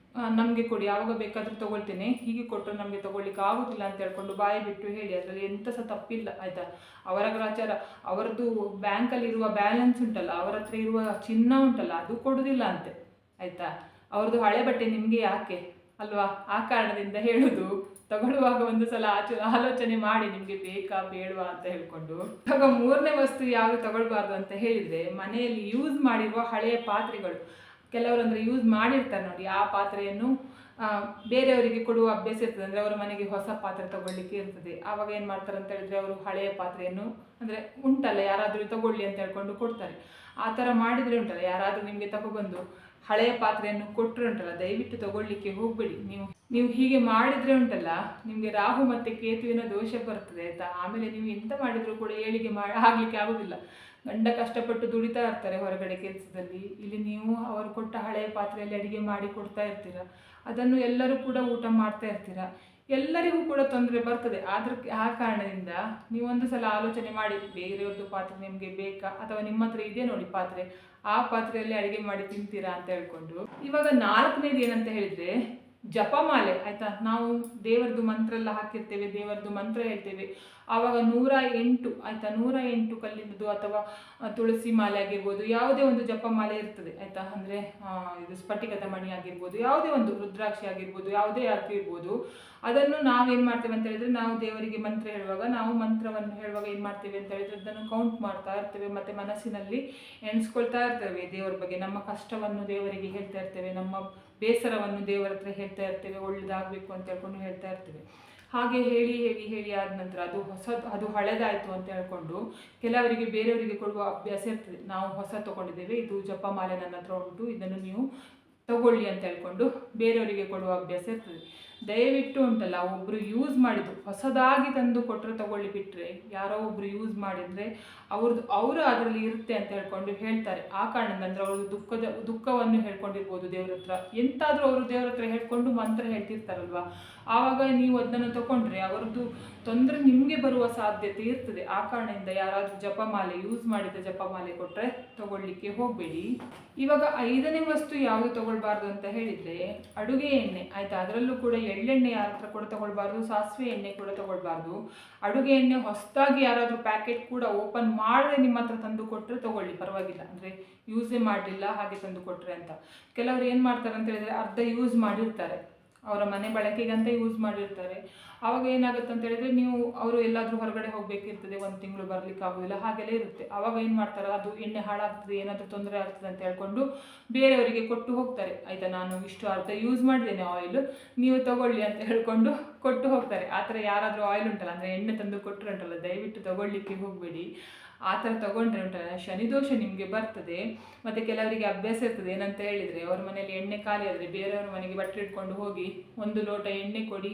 ನಮಗೆ ಕೊಡಿ, ಯಾವಾಗ ಬೇಕಾದರೂ ತಗೊಳ್ತೇನೆ, ಹೀಗೆ ಕೊಟ್ಟರೆ ನಮಗೆ ತಗೊಳ್ಳಿಕ್ಕೆ ಆಗೋದಿಲ್ಲ ಅಂತ ಹೇಳ್ಕೊಂಡು ಬಾಯಿ ಬಿಟ್ಟು ಹೇಳಿ, ಅದರಲ್ಲಿ ಎಂಥ ಸಹ ತಪ್ಪಿಲ್ಲ ಆಯಿತಾ. ಅವರ ಗ್ರಾಚಾರ, ಅವರದ್ದು ಬ್ಯಾಂಕಲ್ಲಿರುವ ಬ್ಯಾಲೆನ್ಸ್ ಉಂಟಲ್ಲ, ಅವರ ಹತ್ರ ಇರುವ ಚಿನ್ನ ಉಂಟಲ್ಲ, ಅದು ಕೊಡೋದಿಲ್ಲ ಅಂತೆ ಆಯಿತಾ. ಅವ್ರದ್ದು ಹಳೆ ಬಟ್ಟೆ ನಿಮಗೆ ಯಾಕೆ ಅಲ್ವಾ, ಆ ಕಾರಣದಿಂದ ಹೇಳೋದು, ತಗೊಳ್ಳುವಾಗ ಒಂದು ಸಲ ಆಲೋಚನೆ ಮಾಡಿ ನಿಮಗೆ ಬೇಕಾ ಬೇಡವಾ ಅಂತ ಹೇಳ್ಕೊಂಡು. ಆಗ 3ನೇ ವಸ್ತು ಯಾವುದು ತಗೊಳ್ಬಾರ್ದು ಅಂತ ಹೇಳಿದರೆ, ಮನೆಯಲ್ಲಿ ಯೂಸ್ ಮಾಡಿರುವ ಹಳೆಯ ಪಾತ್ರೆಗಳು. ಕೆಲವರು ಅಂದರೆ ಯೂಸ್ ಮಾಡಿರ್ತಾರೆ ನೋಡಿ, ಆ ಪಾತ್ರೆಯನ್ನು ಬೇರೆಯವರಿಗೆ ಕೊಡುವ ಅಭ್ಯಾಸ ಇರ್ತದೆ. ಅಂದರೆ ಅವರ ಮನೆಗೆ ಹೊಸ ಪಾತ್ರೆ ತಗೊಳ್ಳಿಕ್ಕೆ ಇರ್ತದೆ, ಆವಾಗ ಏನು ಮಾಡ್ತಾರೆ ಅಂತ ಹೇಳಿದ್ರೆ, ಅವರು ಹಳೆಯ ಪಾತ್ರೆಯನ್ನು ಅಂದರೆ ಉಂಟಲ್ಲ ಯಾರಾದರೂ ತಗೊಳ್ಳಿ ಅಂತ ಹೇಳ್ಕೊಂಡು ಕೊಡ್ತಾರೆ. ಆ ಥರ ಮಾಡಿದರೆ ಉಂಟಲ್ಲ, ಯಾರಾದರೂ ನಿಮಗೆ ತಗೊಬಂದು ಹಳೆಯ ಪಾತ್ರೆಯನ್ನು ಕೊಟ್ಟರೆ ಉಂಟಲ್ಲ, ದಯವಿಟ್ಟು ತಗೊಳ್ಳಿಕ್ಕೆ ಹೋಗಬೇಡಿ. ನೀವು ಹೀಗೆ ಮಾಡಿದರೆ ಉಂಟಲ್ಲ, ನಿಮಗೆ ರಾಹು ಮತ್ತು ಕೇತುವಿನ ದೋಷ ಬರ್ತದೆ ಆಯಿತಾ. ಆಮೇಲೆ ನೀವು ಎಂತ ಮಾಡಿದರೂ ಕೂಡ ಏಳಿಗೆ ಆಗಲಿಕ್ಕೆ ಆಗೋದಿಲ್ಲ. ಗಂಡ ಕಷ್ಟಪಟ್ಟು ದುಡಿತಾ ಇರ್ತಾರೆ ಹೊರಗಡೆ ಕೆಲಸದಲ್ಲಿ, ಇಲ್ಲಿ ನೀವು ಅವರು ಕೊಟ್ಟ ಹಳೆಯ ಪಾತ್ರೆಯಲ್ಲಿ ಅಡಿಗೆ ಮಾಡಿ ಕೊಡ್ತಾ ಇರ್ತೀರ, ಅದನ್ನು ಎಲ್ಲರೂ ಕೂಡ ಊಟ ಮಾಡ್ತಾ ಇರ್ತೀರ, ಎಲ್ಲರಿಗೂ ಕೂಡ ತೊಂದರೆ ಬರ್ತದೆ. ಆ ಕಾರಣದಿಂದ ನೀವೊಂದು ಸಲ ಆಲೋಚನೆ ಮಾಡಿ, ಬೇರೆಯವ್ರದ್ದು ಪಾತ್ರೆ ನಿಮಗೆ ಬೇಕಾ ಅಥವಾ ನಿಮ್ಮ ಹತ್ರ ಇದೆ ನೋಡಿ ಪಾತ್ರೆ, ಆ ಪಾತ್ರೆಯಲ್ಲಿ ಅಡಿಗೆ ಮಾಡಿ ತಿಂತೀರಾ ಅಂತ ಹೇಳ್ಕೊಂಡು. ಇವಾಗ 4ನೇದು ಏನಂತ ಹೇಳಿದರೆ, ಜಪಮಾಲೆ ಆಯಿತಾ. ನಾವು ದೇವರದ್ದು ಮಂತ್ರ ಎಲ್ಲ ಹಾಕಿರ್ತೇವೆ, ದೇವರದ್ದು ಮಂತ್ರ ಹೇಳ್ತೇವೆ, ಆವಾಗ 108 ಆಯಿತಾ, 108 ಕಲ್ಲಿನದು ಅಥವಾ ತುಳಸಿ ಮಾಲೆ ಆಗಿರ್ಬೋದು, ಯಾವುದೇ ಒಂದು ಜಪಮಾಲೆ ಇರ್ತದೆ ಆಯಿತಾ. ಅಂದರೆ ಇದು ಸ್ಫಟಿಕದ ಮಣಿ ಆಗಿರ್ಬೋದು, ಯಾವುದೇ ಒಂದು ರುದ್ರಾಕ್ಷಿ ಆಗಿರ್ಬೋದು, ಯಾವುದೇ ಆಗಿರ್ಬೋದು, ಅದನ್ನು ನಾವೇನು ಮಾಡ್ತೇವೆ ಅಂತ ಹೇಳಿದರೆ, ನಾವು ದೇವರಿಗೆ ಮಂತ್ರ ಹೇಳುವಾಗ, ನಾವು ಮಂತ್ರವನ್ನು ಹೇಳುವಾಗ ಏನು ಮಾಡ್ತೇವೆ ಅಂತ ಹೇಳಿದರೆ, ಅದನ್ನು ಕೌಂಟ್ ಮಾಡ್ತಾ ಇರ್ತೇವೆ, ಮತ್ತು ಮನಸ್ಸಿನಲ್ಲಿ ಎಣಿಸ್ಕೊಳ್ತಾ ಇರ್ತೇವೆ ದೇವರ ಬಗ್ಗೆ, ನಮ್ಮ ಕಷ್ಟವನ್ನು ದೇವರಿಗೆ ಹೇಳ್ತಾ ಇರ್ತೇವೆ, ನಮ್ಮ ಬೇಸರವನ್ನು ದೇವರ ಹತ್ರ ಹೇಳ್ತಾ ಇರ್ತೇವೆ, ಒಳ್ಳೆಯದಾಗಬೇಕು ಅಂತ ಹೇಳ್ಕೊಂಡು ಹೇಳ್ತಾ ಇರ್ತೇವೆ. ಹಾಗೆ ಹೇಳಿ ಆದ ನಂತರ ಅದು ಹಳೆದಾಯಿತು ಅಂತ ಹೇಳ್ಕೊಂಡು ಕೆಲವರಿಗೆ ಬೇರೆಯವರಿಗೆ ಕೊಡುವ ಅಭ್ಯಾಸ ಇರ್ತದೆ. ನಾವು ಹೊಸ ತೊಗೊಂಡಿದ್ದೇವೆ, ಇದು ಜಪಮಾಲೆ ನನ್ನ ಹತ್ರ ಉಂಟು, ಇದನ್ನು ನೀವು ತಗೊಳ್ಳಿ ಅಂತ ಹೇಳ್ಕೊಂಡು ಬೇರೆಯವರಿಗೆ ಕೊಡುವ ಅಭ್ಯಾಸ ಇರ್ತದೆ. ದಯವಿಟ್ಟು ಉಂಟಲ್ಲ, ಒಬ್ಬರು ಯೂಸ್ ಮಾಡಿದ್ದು ಹೊಸದಾಗಿ ತಂದು ಕೊಟ್ಟರೆ ತಗೊಳ್ಳಿ, ಬಿಟ್ಟರೆ ಯಾರೋ ಒಬ್ಬರು ಯೂಸ್ ಮಾಡಿದರೆ ಅವರು ಅದರಲ್ಲಿ ಇರುತ್ತೆ ಅಂತ ಹೇಳ್ಕೊಂಡು ಹೇಳ್ತಾರೆ. ಆ ಕಾರಣದಿಂದ ಅಂದರೆ ಅವರು ದುಃಖವನ್ನು ಹೇಳ್ಕೊಂಡಿರ್ಬೋದು ದೇವ್ರ ಹತ್ರ, ಎಂತಾದರೂ ಅವರು ದೇವ್ರ ಹತ್ರ ಹೇಳ್ಕೊಂಡು ಮಂತ್ರ ಹೇಳ್ತಿರ್ತಾರಲ್ವ, ಆವಾಗ ನೀವು ಅದನ್ನು ತಗೊಂಡ್ರೆ ಅವರದ್ದು ತೊಂದರೆ ನಿಮಗೆ ಬರುವ ಸಾಧ್ಯತೆ ಇರ್ತದೆ. ಆ ಕಾರಣದಿಂದ ಯಾರಾದರೂ ಜಪಮಾಲೆ ಯೂಸ್ ಮಾಡಿದ ಜಪಮಾಲೆ ಕೊಟ್ಟರೆ ತಗೊಳ್ಳಿಕ್ಕೆ ಹೋಗಬೇಡಿ. ಇವಾಗ 5ನೇ ವಸ್ತು ಯಾವುದು ತಗೊಳ್ಬಾರ್ದು ಅಂತ ಹೇಳಿದರೆ, ಅಡುಗೆ ಎಣ್ಣೆ ಆಯಿತಾ. ಅದರಲ್ಲೂ ಕೂಡ ಎಳ್ಳೆಣ್ಣೆ ಯಾರ ಹತ್ರ ಕೂಡ ತೊಗೊಳ್ಬಾರ್ದು, ಸಾಸಿವೆ ಎಣ್ಣೆ ಕೂಡ ತೊಗೊಳ್ಬಾರ್ದು. ಅಡುಗೆ ಎಣ್ಣೆ ಹೊಸದಾಗಿ ಯಾರಾದರೂ ಪ್ಯಾಕೆಟ್ ಕೂಡ ಓಪನ್ ಮಾಡದೆ ನಿಮ್ಮ ಹತ್ರ ತಂದು ಕೊಟ್ಟರೆ ತೊಗೊಳ್ಳಿ, ಪರವಾಗಿಲ್ಲ. ಅಂದರೆ ಯೂಸೇ ಮಾಡಲಿಲ್ಲ ಹಾಗೆ ತಂದು ಕೊಟ್ಟರೆ ಅಂತ. ಕೆಲವರು ಏನು ಮಾಡ್ತಾರೆ ಅಂತ ಹೇಳಿದರೆ ಅರ್ಧ ಯೂಸ್ ಮಾಡಿರ್ತಾರೆ, ಅವರ ಮನೆ ಬಳಕೆಗಂತ ಯೂಸ್ ಮಾಡಿರ್ತಾರೆ. ಆವಾಗ ಏನಾಗುತ್ತೆ ಅಂತ ಹೇಳಿದರೆ ಅವರು ಎಲ್ಲಾದರೂ ಹೊರಗಡೆ ಹೋಗಬೇಕಿರ್ತದೆ, 1 ತಿಂಗಳು ಬರಲಿಕ್ಕೆ ಆಗೋದಿಲ್ಲ, ಹಾಗೆಲ್ಲ ಇರುತ್ತೆ. ಆವಾಗ ಏನು ಮಾಡ್ತಾರೆ, ಅದು ಎಣ್ಣೆ ಹಾಳಾಗ್ತದೆ, ಏನಾದರೂ ತೊಂದರೆ ಆಗ್ತದೆ ಅಂತ ಹೇಳ್ಕೊಂಡು ಬೇರೆಯವರಿಗೆ ಕೊಟ್ಟು ಹೋಗ್ತಾರೆ. ಆಯಿತಾ, ನಾನು ಇಷ್ಟು ಅರ್ಧ ಯೂಸ್ ಮಾಡಿದ್ದೇನೆ ಆಯಿಲ್, ನೀವು ತಗೊಳ್ಳಿ ಅಂತ ಹೇಳ್ಕೊಂಡು ಕೊಟ್ಟು ಹೋಗ್ತಾರೆ. ಆ ಥರ ಯಾರಾದರೂ ಆಯಿಲ್ ಉಂಟಲ್ಲ, ಅಂದರೆ ಎಣ್ಣೆ ತಂದು ಕೊಟ್ಟರೆ ಉಂಟಲ್ಲ, ದಯವಿಟ್ಟು ತಗೊಳ್ಳಿಕ್ಕೆ ಹೋಗಬೇಡಿ. ಆ ಥರ ತೊಗೊಂಡ್ರೆ ಉಂಟಲ್ಲ ಶನಿದೋಷ ನಿಮಗೆ ಬರ್ತದೆ. ಮತ್ತು ಕೆಲವರಿಗೆ ಅಭ್ಯಾಸ ಇರ್ತದೆ ಏನಂತ ಹೇಳಿದರೆ, ಅವ್ರ ಮನೆಯಲ್ಲಿ ಎಣ್ಣೆ ಖಾಲಿ ಆದರೆ ಬೇರೆಯವ್ರ ಮನೆಗೆ ಬಟ್ಟೆ ಇಟ್ಕೊಂಡು ಹೋಗಿ 1 ಲೋಟ ಎಣ್ಣೆ ಕೊಡಿ,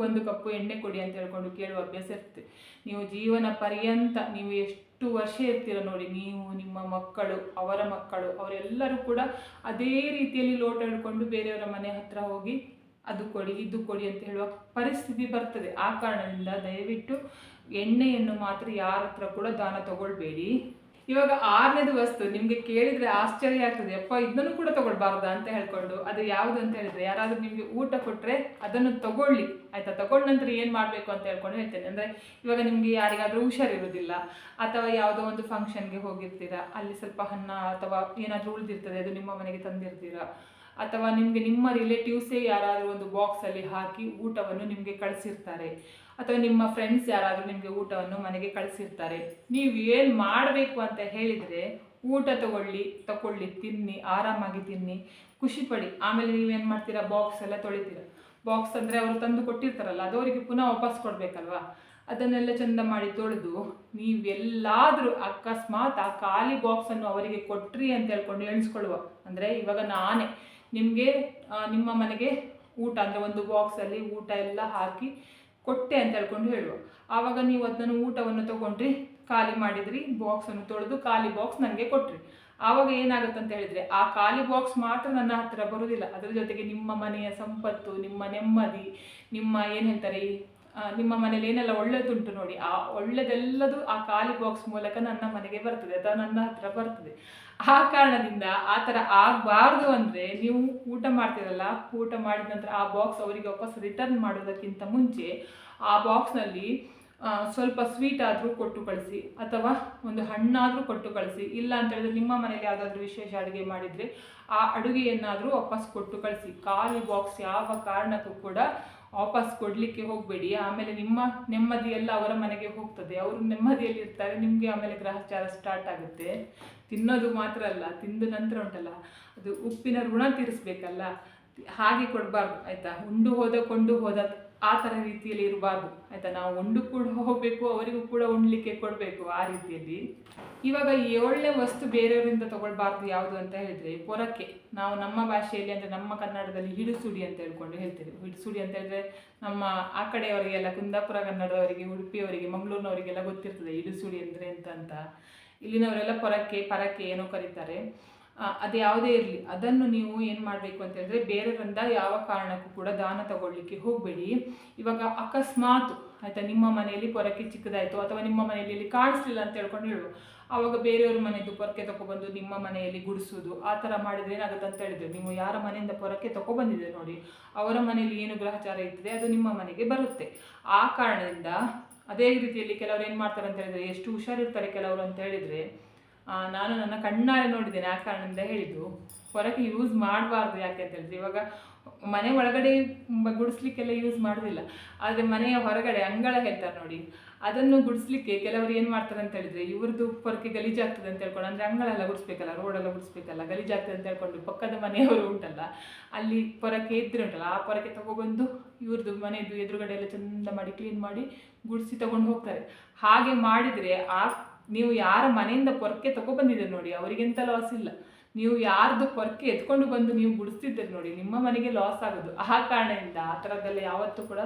ಒಂದು ಕಪ್ಪು ಎಣ್ಣೆ ಕೊಡಿ ಅಂತ ಹೇಳ್ಕೊಂಡು ಕೇಳುವ ಅಭ್ಯಾಸ ಇರ್ತದೆ. ನೀವು ಜೀವನ ಪರ್ಯಂತ ನೀವು ಎಷ್ಟು ವರ್ಷ ಇರ್ತೀರ ನೋಡಿ, ನೀವು, ನಿಮ್ಮ ಮಕ್ಕಳು, ಅವರ ಮಕ್ಕಳು, ಅವರೆಲ್ಲರೂ ಕೂಡ ಅದೇ ರೀತಿಯಲ್ಲಿ ಲೋಟ ಹಿಡ್ಕೊಂಡು ಬೇರೆಯವರ ಮನೆ ಹತ್ರ ಹೋಗಿ ಅದು ಕೊಡಿ ಇದು ಕೊಡಿ ಅಂತ ಹೇಳುವ ಪರಿಸ್ಥಿತಿ ಬರ್ತದೆ. ಆ ಕಾರಣದಿಂದ ದಯವಿಟ್ಟು ಎಣ್ಣೆಯನ್ನು ಮಾತ್ರ ಯಾರ ಹತ್ರ ಕೂಡ ದಾನ ತಗೊಳ್ಬೇಡಿ. ಇವಾಗ 6ನೇದು ವಸ್ತು ನಿಮಗೆ ಕೇಳಿದರೆ ಆಶ್ಚರ್ಯ ಆಗ್ತದೆ, ಅಪ್ಪ ಇದನ್ನು ಕೂಡ ತಗೊಳ್ಬಾರ್ದಾ ಅಂತ ಹೇಳ್ಕೊಂಡು. ಅದು ಯಾವುದು ಅಂತ ಹೇಳಿದರೆ, ಯಾರಾದರೂ ನಿಮಗೆ ಊಟ ಕೊಟ್ಟರೆ ಅದನ್ನು ತಗೊಳ್ಳಿ, ಆಯಿತಾ. ತಗೊಂಡ ನಂತರ ಏನು ಮಾಡಬೇಕು ಅಂತ ಹೇಳ್ಕೊಂಡು ಹೇಳ್ತೇನೆ. ಅಂದರೆ ಇವಾಗ ನಿಮಗೆ ಯಾರಿಗಾದರೂ ಹುಷಾರಿರೋದಿಲ್ಲ, ಅಥವಾ ಯಾವುದೋ ಒಂದು ಫಂಕ್ಷನ್ಗೆ ಹೋಗಿರ್ತೀರಾ, ಅಲ್ಲಿ ಸ್ವಲ್ಪ ಅನ್ನ ಅಥವಾ ಏನಾದರೂ ಉಳಿದಿರ್ತದೆ, ಅದು ನಿಮ್ಮ ಮನೆಗೆ ತಂದಿರ್ತೀರಾ, ಅಥವಾ ನಿಮಗೆ ನಿಮ್ಮ ರಿಲೇಟಿವ್ಸೇ ಯಾರಾದರೂ ಒಂದು ಬಾಕ್ಸಲ್ಲಿ ಹಾಕಿ ಊಟವನ್ನು ನಿಮಗೆ ಕಳಿಸಿರ್ತಾರೆ, ಅಥವಾ ನಿಮ್ಮ ಫ್ರೆಂಡ್ಸ್ ಯಾರಾದರೂ ನಿಮಗೆ ಊಟವನ್ನು ಮನೆಗೆ ಕಳಿಸಿರ್ತಾರೆ. ನೀವು ಏನು ಮಾಡಬೇಕು ಅಂತ ಹೇಳಿದರೆ, ಊಟ ತಗೊಳ್ಳಿ, ತಿನ್ನಿ, ಆರಾಮಾಗಿ ತಿನ್ನಿ, ಖುಷಿಪಡಿ. ಆಮೇಲೆ ನೀವೇನು ಮಾಡ್ತೀರಾ, ಬಾಕ್ಸ್ ಎಲ್ಲ ತೊಳಿತೀರ. ಬಾಕ್ಸ್ ಅಂದರೆ ಅವರು ತಂದು ಕೊಟ್ಟಿರ್ತಾರಲ್ಲ, ಅದು ಅವರಿಗೆ ಪುನಃ ವಾಪಸ್ ಕೊಡಬೇಕಲ್ವಾ. ಅದನ್ನೆಲ್ಲ ಚೆಂದ ಮಾಡಿ ತೊಳೆದು, ನೀವೆಲ್ಲಾದರೂ ಅಕಸ್ಮಾತ್ ಆ ಖಾಲಿ ಬಾಕ್ಸನ್ನು ಅವರಿಗೆ ಕೊಟ್ರಿ ಅಂತ ಹೇಳ್ಕೊಂಡು ಎಣಿಸ್ಕೊಳ್ಳುವ. ಅಂದರೆ ಇವಾಗ ನಾನೇ ನಿಮಗೆ ನಿಮ್ಮ ಮನೆಗೆ ಊಟ ಅಂದರೆ ಒಂದು ಬಾಕ್ಸಲ್ಲಿ ಊಟ ಎಲ್ಲ ಹಾಕಿ ಕೊಟ್ಟೆ ಅಂತ ಹೇಳ್ಕೊಂಡು ಹೇಳುವ. ಆವಾಗ ನೀವು ಅದನ್ನು ಊಟವನ್ನು ತೊಗೊಂಡ್ರಿ, ಖಾಲಿ ಮಾಡಿದ್ರಿ, ಬಾಕ್ಸನ್ನು ತೊಳೆದು ಖಾಲಿ ಬಾಕ್ಸ್ ನನಗೆ ಕೊಟ್ರಿ. ಆವಾಗ ಏನಾಗುತ್ತೆ ಅಂತ ಹೇಳಿದರೆ, ಆ ಖಾಲಿ ಬಾಕ್ಸ್ ಮಾತ್ರ ನನ್ನ ಹತ್ತಿರ ಬರೋದಿಲ್ಲ, ಅದರ ಜೊತೆಗೆ ನಿಮ್ಮ ಮನೆಯ ಸಂಪತ್ತು, ನಿಮ್ಮ ನೆಮ್ಮದಿ, ನಿಮ್ಮ ಏನು ಹೇಳ್ತಾರೆ, ನಿಮ್ಮ ಮನೇಲಿ ಏನೆಲ್ಲ ಒಳ್ಳೆದುಂಟು ನೋಡಿ, ಆ ಒಳ್ಳೆದೆಲ್ಲದು ಆ ಖಾಲಿ ಬಾಕ್ಸ್ ಮೂಲಕ ನನ್ನ ಮನೆಗೆ ಬರ್ತದೆ ಅಥವಾ ನನ್ನ ಹತ್ರ ಬರ್ತದೆ. ಆ ಕಾರಣದಿಂದ ಆ ಥರ ಆಗಬಾರ್ದು ಅಂದರೆ, ನೀವು ಊಟ ಮಾಡ್ತೀರಲ್ಲ, ಊಟ ಮಾಡಿದ ನಂತರ ಆ ಬಾಕ್ಸ್ ಅವರಿಗೆ ವಾಪಸ್ ರಿಟರ್ನ್ ಮಾಡೋದಕ್ಕಿಂತ ಮುಂಚೆ ಆ ಬಾಕ್ಸ್ನಲ್ಲಿ ಸ್ವಲ್ಪ ಸ್ವೀಟ್ ಆದರೂ ಕೊಟ್ಟು ಕಳಿಸಿ, ಅಥವಾ ಒಂದು ಹಣ್ಣಾದರೂ ಕೊಟ್ಟು ಕಳಿಸಿ. ಇಲ್ಲ ಅಂತ ಹೇಳಿದ್ರೆ ನಿಮ್ಮ ಮನೇಲಿ ಯಾವುದಾದ್ರೂ ವಿಶೇಷ ಅಡುಗೆ ಮಾಡಿದರೆ ಆ ಅಡುಗೆಯನ್ನಾದರೂ ವಾಪಸ್ ಕೊಟ್ಟು ಕಳಿಸಿ. ಖಾಲಿ ಬಾಕ್ಸ್ ಯಾವ ಕಾರಣಕ್ಕೂ ಕೂಡ ವಾಪಸ್ ಕೊಡಲಿಕ್ಕೆ ಹೋಗಬೇಡಿ. ಆಮೇಲೆ ನಿಮ್ಮ ನೆಮ್ಮದಿ ಎಲ್ಲ ಅವರ ಮನೆಗೆ ಹೋಗ್ತದೆ, ಅವರು ನೆಮ್ಮದಿಯಲ್ಲಿ ಇರ್ತಾರೆ, ನಿಮಗೆ ಆಮೇಲೆ ಗ್ರಹಚಾರ ಸ್ಟಾರ್ಟ್ ಆಗುತ್ತೆ. ತಿನ್ನೋದು ಮಾತ್ರ ಅಲ್ಲ, ತಿಂದ ನಂತರ ಉಂಟಲ್ಲ, ಅದು ಉಪ್ಪಿನ ಋಣ ತೀರಿಸ್ಬೇಕಲ್ಲ, ಹಾಗೆ ಕೊಡಬಾರ್ದು, ಆಯಿತಾ. ಉಂಡು ಹೋದ ಕೊಂಡು ಹೋದ ಆ ಥರ ರೀತಿಯಲ್ಲಿ ಇರಬಾರ್ದು, ಆಯಿತಾ. ನಾವು ಉಂಡು ಕೂಡ ಹೋಗಬೇಕು, ಅವರಿಗೂ ಕೂಡ ಉಣ್ಲಿಕ್ಕೆ ಕೊಡಬೇಕು, ಆ ರೀತಿಯಲ್ಲಿ. ಇವಾಗ 7ನೇ ವಸ್ತು ಬೇರೆಯವರಿಂದ ತಗೊಳ್ಬಾರ್ದು ಯಾವುದು ಅಂತ ಹೇಳಿದರೆ, ಪೊರಕೆ. ನಾವು ನಮ್ಮ ಭಾಷೆಯಲ್ಲಿ ಅಂದರೆ ನಮ್ಮ ಕನ್ನಡದಲ್ಲಿ ಹಿಡುಸುಡಿ ಅಂತ ಹೇಳ್ಕೊಂಡು ಹೇಳ್ತೇವೆ. ಹಿಡುಸುಡಿ ಅಂತ ಹೇಳಿದ್ರೆ ನಮ್ಮ ಆ ಕಡೆಯವರಿಗೆಲ್ಲ, ಕುಂದಾಪುರ ಕನ್ನಡವರಿಗೆ, ಉಡುಪಿಯವರಿಗೆ, ಮಂಗಳೂರಿನವರಿಗೆಲ್ಲ ಗೊತ್ತಿರ್ತದೆ ಹಿಡುಸುಡಿ ಅಂದರೆ ಅಂತ. ಇಲ್ಲಿನವರೆಲ್ಲ ಪರಕೆ ಏನೋ ಕರೀತಾರೆ. ಅದು ಯಾವುದೇ ಇರಲಿ, ಅದನ್ನು ನೀವು ಏನು ಮಾಡಬೇಕು ಅಂತ ಹೇಳಿದ್ರೆ, ಬೇರೆಯವರಿಂದ ಯಾವ ಕಾರಣಕ್ಕೂ ಕೂಡ ದಾನ ತಗೊಳ್ಳಿಕ್ಕೆ ಹೋಗಬೇಡಿ. ಇವಾಗ ಅಕಸ್ಮಾತ್, ಆಯಿತಾ, ನಿಮ್ಮ ಮನೆಯಲ್ಲಿ ಪೊರಕೆ ಚಿಕ್ಕದಾಯಿತು, ಅಥವಾ ನಿಮ್ಮ ಮನೆಯಲ್ಲಿ ಕಾಣಿಸ್ಲಿಲ್ಲ ಅಂತ ಹೇಳ್ಕೊಂಡು ಹೇಳುವ, ಆವಾಗ ಬೇರೆಯವ್ರ ಮನೆಯದ್ದು ಪೊರಕೆ ತೊಗೊಬಂದು ನಿಮ್ಮ ಮನೆಯಲ್ಲಿ ಗುಡಿಸೋದು, ಆ ಥರ ಮಾಡಿದರೆ ಏನಾಗುತ್ತೆ ಅಂತ ಹೇಳಿದ್ರೆ, ನೀವು ಯಾರ ಮನೆಯಿಂದ ಪೊರಕೆ ತೊಗೊಬಂದಿದೆ ನೋಡಿ, ಅವರ ಮನೆಯಲ್ಲಿ ಏನು ಗ್ರಹಚಾರ ಇರ್ತದೆ ಅದು ನಿಮ್ಮ ಮನೆಗೆ ಬರುತ್ತೆ. ಆ ಕಾರಣದಿಂದ ಅದೇ ರೀತಿಯಲ್ಲಿ ಕೆಲವರು ಏನು ಮಾಡ್ತಾರೆ ಅಂತ ಹೇಳಿದರೆ, ಎಷ್ಟು ಹುಷಾರಿರ್ತಾರೆ ಕೆಲವರು ಅಂತ ಹೇಳಿದರೆ, ನಾನು ನನ್ನ ಕಣ್ಣಾರೆ ನೋಡಿದ್ದೇನೆ. ಆ ಕಾರಣದಿಂದ ಹೇಳಿದ್ದು, ಹೊರಗೆ ಯೂಸ್ ಮಾಡಬಾರ್ದು. ಯಾಕೆ ಅಂತ ಹೇಳಿದ್ರೆ, ಇವಾಗ ಮನೆ ಒಳಗಡೆ ಗುಡಿಸ್ಲಿಕ್ಕೆಲ್ಲ ಯೂಸ್ ಮಾಡೋದಿಲ್ಲ, ಆದರೆ ಮನೆಯ ಹೊರಗಡೆ ಅಂಗಳ ಹೇಳ್ತಾರೆ ನೋಡಿ, ಅದನ್ನು ಗುಡಿಸ್ಲಿಕ್ಕೆ ಕೆಲವರು ಏನು ಮಾಡ್ತಾರೆ ಅಂತ ಹೇಳಿದರೆ, ಇವ್ರದ್ದು ಪೊರಕೆ ಗಲೀಜಾಗ್ತದೆ ಅಂತ ಹೇಳ್ಕೊಂಡು, ಅಂದರೆ ಅಂಗಳೆಲ್ಲ ಗುಡಿಸ್ಬೇಕಲ್ಲ, ರೋಡೆಲ್ಲ ಗುಡಿಸ್ಬೇಕಲ್ಲ, ಗಲೀಜಾಗ್ತದೆ ಅಂತ ಹೇಳ್ಕೊಂಡು ಪಕ್ಕದ ಮನೆಯವರು ಉಂಟಲ್ಲ, ಅಲ್ಲಿ ಪೊರಕೆ ಇದ್ರೆ ಉಂಟಲ್ಲ, ಆ ಪೊರಕೆ ತೊಗೊಬಂದು ಇವ್ರದ್ದು ಮನೆಯದ್ದು ಎದುರುಗಡೆ ಎಲ್ಲ ಚೆಂದ ಮಾಡಿ ಕ್ಲೀನ್ ಮಾಡಿ ಗುಡಿಸಿ ತೊಗೊಂಡು ಹೋಗ್ತಾರೆ. ಹಾಗೆ ಮಾಡಿದರೆ ನೀವು ಯಾರ ಮನೆಯಿಂದ ಪೊರಕೆ ತೊಗೊಬಂದಿದ್ದೀರಿ ನೋಡಿ, ಅವರಿಗೆಂತ ಲಾಸ್ ಇಲ್ಲ. ನೀವು ಯಾರ್ದು ಪೊರಕೆ ಎತ್ಕೊಂಡು ಬಂದು ನೀವು ಗುಡಿಸ್ತಿದ್ದೀರಿ ನೋಡಿ, ನಿಮ್ಮ ಮನೆಗೆ ಲಾಸ್ ಆಗೋದು. ಆ ಕಾರಣದಿಂದ ಆ ಥರದ್ದೆಲ್ಲ ಯಾವತ್ತೂ ಕೂಡ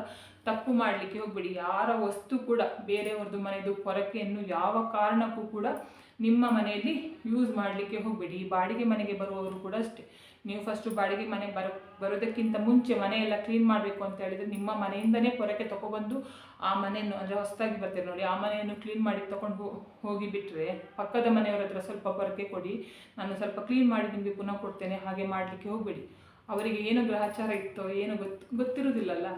ತಪ್ಪು ಮಾಡಲಿಕ್ಕೆ ಹೋಗಬೇಡಿ. ಯಾರ ವಸ್ತು ಕೂಡ ಬೇರೆಯವ್ರದ್ದು ಮನೆಯದು ಪೊರಕೆಯನ್ನು ಯಾವ ಕಾರಣಕ್ಕೂ ಕೂಡ ನಿಮ್ಮ ಮನೆಯಲ್ಲಿ ಯೂಸ್ ಮಾಡಲಿಕ್ಕೆ ಹೋಗಬೇಡಿ. ಈ ಬಾಡಿಗೆ ಮನೆಗೆ ಬರುವವರು ಕೂಡ ಅಷ್ಟೇ, ನೀವು ಫಸ್ಟು ಬಾಡಿಗೆ ಮನೆ ಬರೋದಕ್ಕಿಂತ ಮುಂಚೆ ಮನೆಯೆಲ್ಲ ಕ್ಲೀನ್ ಮಾಡಬೇಕು ಅಂತ ಹೇಳಿದರೆ, ನಿಮ್ಮ ಮನೆಯಿಂದನೇ ಪೊರಕೆ ತೊಗೊಬಂದು ಆ ಮನೆಯನ್ನು, ಅಂದರೆ ಹೊಸದಾಗಿ ಬರ್ತೀರಿ ನೋಡಿ, ಆ ಮನೆಯನ್ನು ಕ್ಲೀನ್ ಮಾಡಿ ತೊಗೊಂಡು ಹೋಗಿ ಬಿಟ್ಟರೆ, ಪಕ್ಕದ ಮನೆಯವರ ಹತ್ರ ಸ್ವಲ್ಪ ಪೊರಕೆ ಕೊಡಿ, ನಾನು ಸ್ವಲ್ಪ ಕ್ಲೀನ್ ಮಾಡಿ ನಿಮಗೆ ಪುನಃ ಕೊಡ್ತೇನೆ, ಹಾಗೆ ಮಾಡಲಿಕ್ಕೆ ಹೋಗಬೇಡಿ. ಅವರಿಗೆ ಏನು ಗ್ರಹಚಾರ ಇತ್ತೋ ಏನು ಗೊತ್ತಿರೋದಿಲ್ಲಲ್ಲ.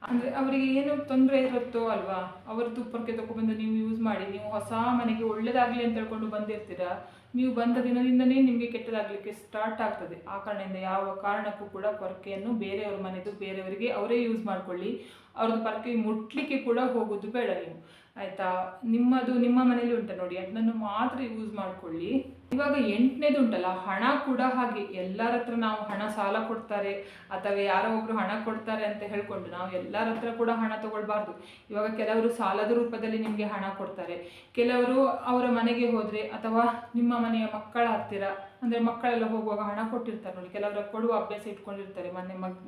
ಅಂದರೆ ಅವರಿಗೆ ಏನು ತೊಂದರೆ ಇರುತ್ತೋ ಅಲ್ವಾ, ಅವರದ್ದು ಪೊರ್ಕೆ ತಗೊಬಂದು ನೀವು ಯೂಸ್ ಮಾಡಿ, ನೀವು ಹೊಸ ಮನೆಗೆ ಒಳ್ಳೇದಾಗಲಿ ಅಂತ ಹೇಳ್ಕೊಂಡು ಬಂದಿರ್ತೀರಾ, ನೀವು ಬಂದ ದಿನದಿಂದನೇ ನಿಮಗೆ ಕೆಟ್ಟದಾಗಲಿಕ್ಕೆ ಸ್ಟಾರ್ಟ್ ಆಗ್ತದೆ. ಆ ಕಾರಣದಿಂದ ಯಾವ ಕಾರಣಕ್ಕೂ ಕೂಡ ಪೊರ್ಕೆಯನ್ನು ಬೇರೆಯವ್ರ ಮನೆದು ಬೇರೆಯವರಿಗೆ ಅವರೇ ಯೂಸ್ ಮಾಡ್ಕೊಳ್ಳಿ. ಅವ್ರದ್ದು ಪೊರ್ಕೆ ಮುಟ್ಲಿಕ್ಕೆ ಕೂಡ ಹೋಗೋದು ಬೇಡ ನೀವು, ಆಯಿತಾ. ನಿಮ್ಮದು ನಿಮ್ಮ ಮನೇಲಿ ಉಂಟ ನೋಡಿ, ಅದನ್ನು ಮಾತ್ರ ಯೂಸ್ ಮಾಡ್ಕೊಳ್ಳಿ. ಇವಾಗ 8ನೇದು ಉಂಟಲ್ಲ, ಹಣ ಕೂಡ ಹಾಗೆ. ಎಲ್ಲರ ಹತ್ರ ನಾವು ಹಣ ಸಾಲ ಕೊಡ್ತಾರೆ ಅಥವಾ ಯಾರೋ ಒಬ್ರು ಹಣ ಕೊಡ್ತಾರೆ ಅಂತ ಹೇಳ್ಕೊಂಡು ನಾವು ಎಲ್ಲರ ಹತ್ರ ಕೂಡ ಹಣ ತಗೊಳ್ಬಾರ್ದು. ಇವಾಗ ಕೆಲವರು ಸಾಲದ ರೂಪದಲ್ಲಿ ನಿಮಗೆ ಹಣ ಕೊಡ್ತಾರೆ, ಕೆಲವರು ಅವರ ಮನೆಗೆ ಹೋದರೆ ಅಥವಾ ನಿಮ್ಮ ಮನೆಯ ಮಕ್ಕಳ ಹತ್ತಿರ, ಅಂದರೆ ಮಕ್ಕಳೆಲ್ಲ ಹೋಗುವಾಗ ಹಣ ಕೊಟ್ಟಿರ್ತಾರೆ ನೋಡಿ, ಕೆಲವರ ಕೊಡುವ ಅಭ್ಯಾಸ ಇಟ್ಕೊಂಡಿರ್ತಾರೆ.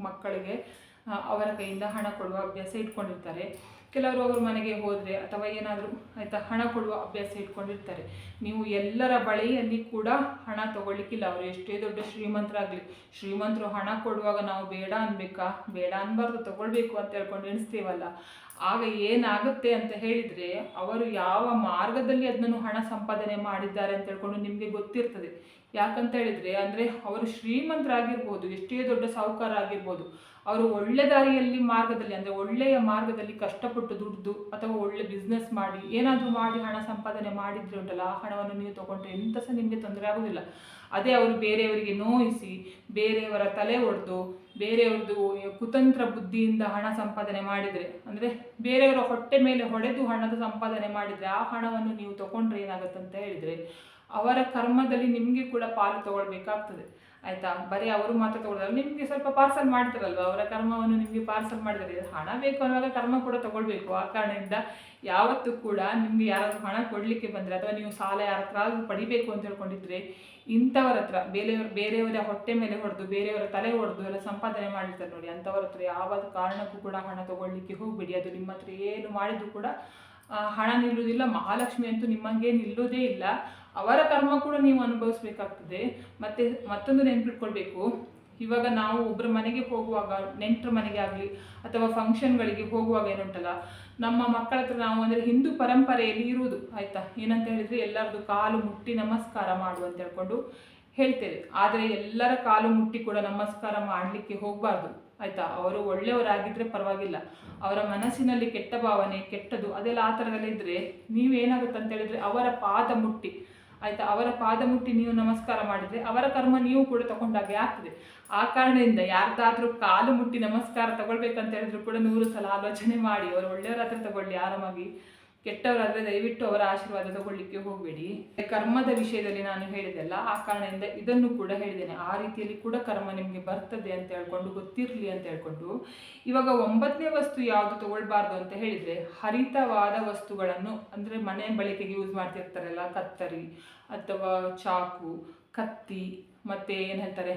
ಮಕ್ಕಳಿಗೆ ಅವರ ಕೈಯಿಂದ ಹಣ ಕೊಡುವ ಅಭ್ಯಾಸ ಇಟ್ಕೊಂಡಿರ್ತಾರೆ. ಕೆಲವರು ಅವ್ರ ಮನೆಗೆ ಹೋದರೆ ಅಥವಾ ಏನಾದರೂ ಆಯಿತಾ ಹಣ ಕೊಡುವ ಅಭ್ಯಾಸ ಇಟ್ಕೊಂಡಿರ್ತಾರೆ. ನೀವು ಎಲ್ಲರ ಬಳಿಯಲ್ಲಿ ಕೂಡ ಹಣ ತಗೊಳ್ಳಿಕ್ಕಿಲ್ಲ. ಅವರು ಎಷ್ಟೇ ದೊಡ್ಡ ಶ್ರೀಮಂತರಾಗಲಿ, ಶ್ರೀಮಂತರು ಹಣ ಕೊಡುವಾಗ ನಾವು ಬೇಡ ಅನ್ಬೇಕಾ, ಬೇಡ ಅನ್ಬಾರ್ದು, ತಗೊಳ್ಬೇಕು ಅಂತ ಹೇಳ್ಕೊಂಡು ಎಣಿಸ್ತೀವಲ್ಲ. ಆಗ ಏನಾಗುತ್ತೆ ಅಂತ ಹೇಳಿದರೆ, ಅವರು ಯಾವ ಮಾರ್ಗದಲ್ಲಿ ಅದನ್ನು ಹಣ ಸಂಪಾದನೆ ಮಾಡಿದ್ದಾರೆ ಅಂತ ಹೇಳ್ಕೊಂಡು ನಿಮಗೆ ಗೊತ್ತಿರ್ತದೆ. ಯಾಕಂತ ಹೇಳಿದರೆ, ಅಂದರೆ ಅವರು ಶ್ರೀಮಂತರಾಗಿರ್ಬೋದು, ಎಷ್ಟೇ ದೊಡ್ಡ ಸಾಹುಕಾರ ಆಗಿರ್ಬೋದು, ಅವರು ಒಳ್ಳೆ ದಾರಿಯಲ್ಲಿ ಮಾರ್ಗದಲ್ಲಿ, ಅಂದರೆ ಒಳ್ಳೆಯ ಮಾರ್ಗದಲ್ಲಿ ಕಷ್ಟಪಟ್ಟು ದುಡ್ದು ಅಥವಾ ಒಳ್ಳೆ ಬಿಸ್ನೆಸ್ ಮಾಡಿ ಏನಾದರೂ ಮಾಡಿ ಹಣ ಸಂಪಾದನೆ ಮಾಡಿದ್ರೆ ಉಂಟಲ್ಲ, ಆ ಹಣವನ್ನು ನೀವು ತೊಗೊಂಡ್ರೆ ಎಂತ ಸಹ ನಿಮಗೆ ತೊಂದರೆ ಆಗೋದಿಲ್ಲ. ಅದೇ ಅವರು ಬೇರೆಯವರಿಗೆ ನೋಯಿಸಿ, ಬೇರೆಯವರ ತಲೆ ಒಡೆದು, ಬೇರೆಯವ್ರದ್ದು ಕುತಂತ್ರ ಬುದ್ಧಿಯಿಂದ ಹಣ ಸಂಪಾದನೆ ಮಾಡಿದರೆ, ಅಂದರೆ ಬೇರೆಯವರ ಹೊಟ್ಟೆ ಮೇಲೆ ಹೊಡೆದು ಹಣದ ಸಂಪಾದನೆ ಮಾಡಿದರೆ, ಆ ಹಣವನ್ನು ನೀವು ತೊಗೊಂಡ್ರೆ ಏನಾಗುತ್ತಂತ ಹೇಳಿದರೆ, ಅವರ ಕರ್ಮದಲ್ಲಿ ನಿಮಗೆ ಕೂಡ ಪಾಲು ತಗೊಳ್ಬೇಕಾಗ್ತದೆ, ಆಯಿತಾ. ಬರೀ ಅವರು ಮಾತ್ರ ತಗೊಳ್ಳೋದಲ್ಲ, ನಿಮಗೆ ಸ್ವಲ್ಪ ಪಾರ್ಸಲ್ ಮಾಡ್ತಾರಲ್ವ, ಅವರ ಕರ್ಮವನ್ನು ನಿಮಗೆ ಪಾರ್ಸಲ್ ಮಾಡಿದರೆ ಹಣ ಬೇಕು ಅನ್ನುವಾಗ ಕರ್ಮ ಕೂಡ ತಗೊಳ್ಬೇಕು. ಆ ಕಾರಣದಿಂದ ಯಾವತ್ತೂ ಕೂಡ ನಿಮಗೆ ಯಾರಾದರೂ ಹಣ ಕೊಡಲಿಕ್ಕೆ ಬಂದರೆ ಅಥವಾ ನೀವು ಸಾಲ ಯಾರ ಹತ್ರ ಆದರೂ ಪಡಿಬೇಕು ಅಂತ ಹೇಳ್ಕೊಂಡಿದ್ರೆ, ಇಂಥವ್ರ ಹತ್ರ ಬೇರೆಯವರ ಹೊಟ್ಟೆ ಮೇಲೆ ಹೊಡೆದು, ಬೇರೆಯವರ ತಲೆ ಹೊಡೆದು ಎಲ್ಲ ಸಂಪಾದನೆ ಮಾಡಿರ್ತಾರೆ ನೋಡಿ, ಅಂಥವ್ರ ಹತ್ರ ಯಾವ ಕಾರಣಕ್ಕೂ ಕೂಡ ಹಣ ತಗೊಳ್ಳಿಕ್ಕೆ ಹೋಗಬೇಡಿ. ಅದು ನಿಮ್ಮ ಹತ್ರ ಏನು ಮಾಡಿದರೂ ಕೂಡ ಹಣ ನಿಲ್ಲುವುದಿಲ್ಲ. ಮಹಾಲಕ್ಷ್ಮಿ ಅಂತೂ ನಿಮ್ಮಂಗೆ ನಿಲ್ಲೋದೇ ಇಲ್ಲ. ಅವರ ಕರ್ಮ ಕೂಡ ನೀವು ಅನುಭವಿಸ್ಬೇಕಾಗ್ತದೆ. ಮತ್ತು ಮತ್ತೊಂದು ನೆನಪಿಟ್ಕೊಳ್ಬೇಕು, ಇವಾಗ ನಾವು ಒಬ್ಬರ ಮನೆಗೆ ಹೋಗುವಾಗ, ನೆಂಟರ ಮನೆಗೆ ಆಗಲಿ ಅಥವಾ ಫಂಕ್ಷನ್ಗಳಿಗೆ ಹೋಗುವಾಗ ಏನುಂಟಲ್ಲ, ನಮ್ಮ ಮಕ್ಕಳ ಹತ್ರ ನಾವು, ಅಂದರೆ ಹಿಂದೂ ಪರಂಪರೆಯಲ್ಲಿ ಇರುವುದು, ಆಯಿತಾ, ಏನಂತ ಹೇಳಿದರೆ ಎಲ್ಲರದ್ದು ಕಾಲು ಮುಟ್ಟಿ ನಮಸ್ಕಾರ ಮಾಡು ಅಂತ ಹೇಳ್ಕೊಂಡು ಹೇಳ್ತೇವೆ. ಆದರೆ ಎಲ್ಲರ ಕಾಲು ಮುಟ್ಟಿ ಕೂಡ ನಮಸ್ಕಾರ ಮಾಡಲಿಕ್ಕೆ ಹೋಗಬಾರ್ದು, ಆಯಿತಾ. ಅವರು ಒಳ್ಳೆಯವರಾಗಿದ್ದರೆ ಪರವಾಗಿಲ್ಲ, ಅವರ ಮನಸ್ಸಿನಲ್ಲಿ ಕೆಟ್ಟ ಭಾವನೆ, ಕೆಟ್ಟದು ಅದೆಲ್ಲ ಆ ಥರದೆಲ್ಲ ಇದ್ದರೆ ನೀವೇನಾಗುತ್ತೆ ಅಂತ ಹೇಳಿದರೆ ಅವರ ಪಾದ ಮುಟ್ಟಿ, ಆಯಿತಾ, ಅವರ ಪಾದ ಮುಟ್ಟಿ ನೀವು ನಮಸ್ಕಾರ ಮಾಡಿದರೆ ಅವರ ಕರ್ಮ ನೀವು ಕೂಡ ತಗೊಂಡಾಗೆ ಆಗ್ತದೆ. ಆ ಕಾರಣದಿಂದ ಯಾರ್ದಾದ್ರೂ ಕಾಲು ಮುಟ್ಟಿ ನಮಸ್ಕಾರ ತಗೊಳ್ಬೇಕಂತ ಹೇಳಿದ್ರು ಕೂಡ 100 ಸಲ ಆಲೋಚನೆ ಮಾಡಿ, ಅವರು ಒಳ್ಳೆಯವರ ಹತ್ರ ತಗೊಳ್ಳಿ ಆರಾಮಾಗಿ. ಕೆಟ್ಟವರಾದರೆ ದಯವಿಟ್ಟು ಅವರ ಆಶೀರ್ವಾದ ತಗೊಳ್ಳಿಕ್ಕೆ ಹೋಗಬೇಡಿ. ಕರ್ಮದ ವಿಷಯದಲ್ಲಿ ನಾನು ಹೇಳಿದೆಲ್ಲ, ಆ ಕಾರಣದಿಂದ ಇದನ್ನು ಕೂಡ ಹೇಳಿದ್ದೇನೆ. ಆ ರೀತಿಯಲ್ಲಿ ಕೂಡ ಕರ್ಮ ನಿಮಗೆ ಬರ್ತದೆ ಅಂತ ಹೇಳ್ಕೊಂಡು, ಗೊತ್ತಿರಲಿ ಅಂತ ಹೇಳ್ಕೊಂಡು. ಇವಾಗ 9ನೇ ವಸ್ತು ಯಾವುದು ತಗೊಳ್ಬಾರ್ದು ಅಂತ ಹೇಳಿದರೆ, ಹರಿತವಾದ ವಸ್ತುಗಳನ್ನು, ಅಂದರೆ ಮನೆ ಬಳಕೆಗೆ ಯೂಸ್ ಮಾಡ್ತಿರ್ತಾರಲ್ಲ, ಕತ್ತರಿ ಅಥವಾ ಚಾಕು, ಕತ್ತಿ, ಮತ್ತು ಏನು ಹೇಳ್ತಾರೆ,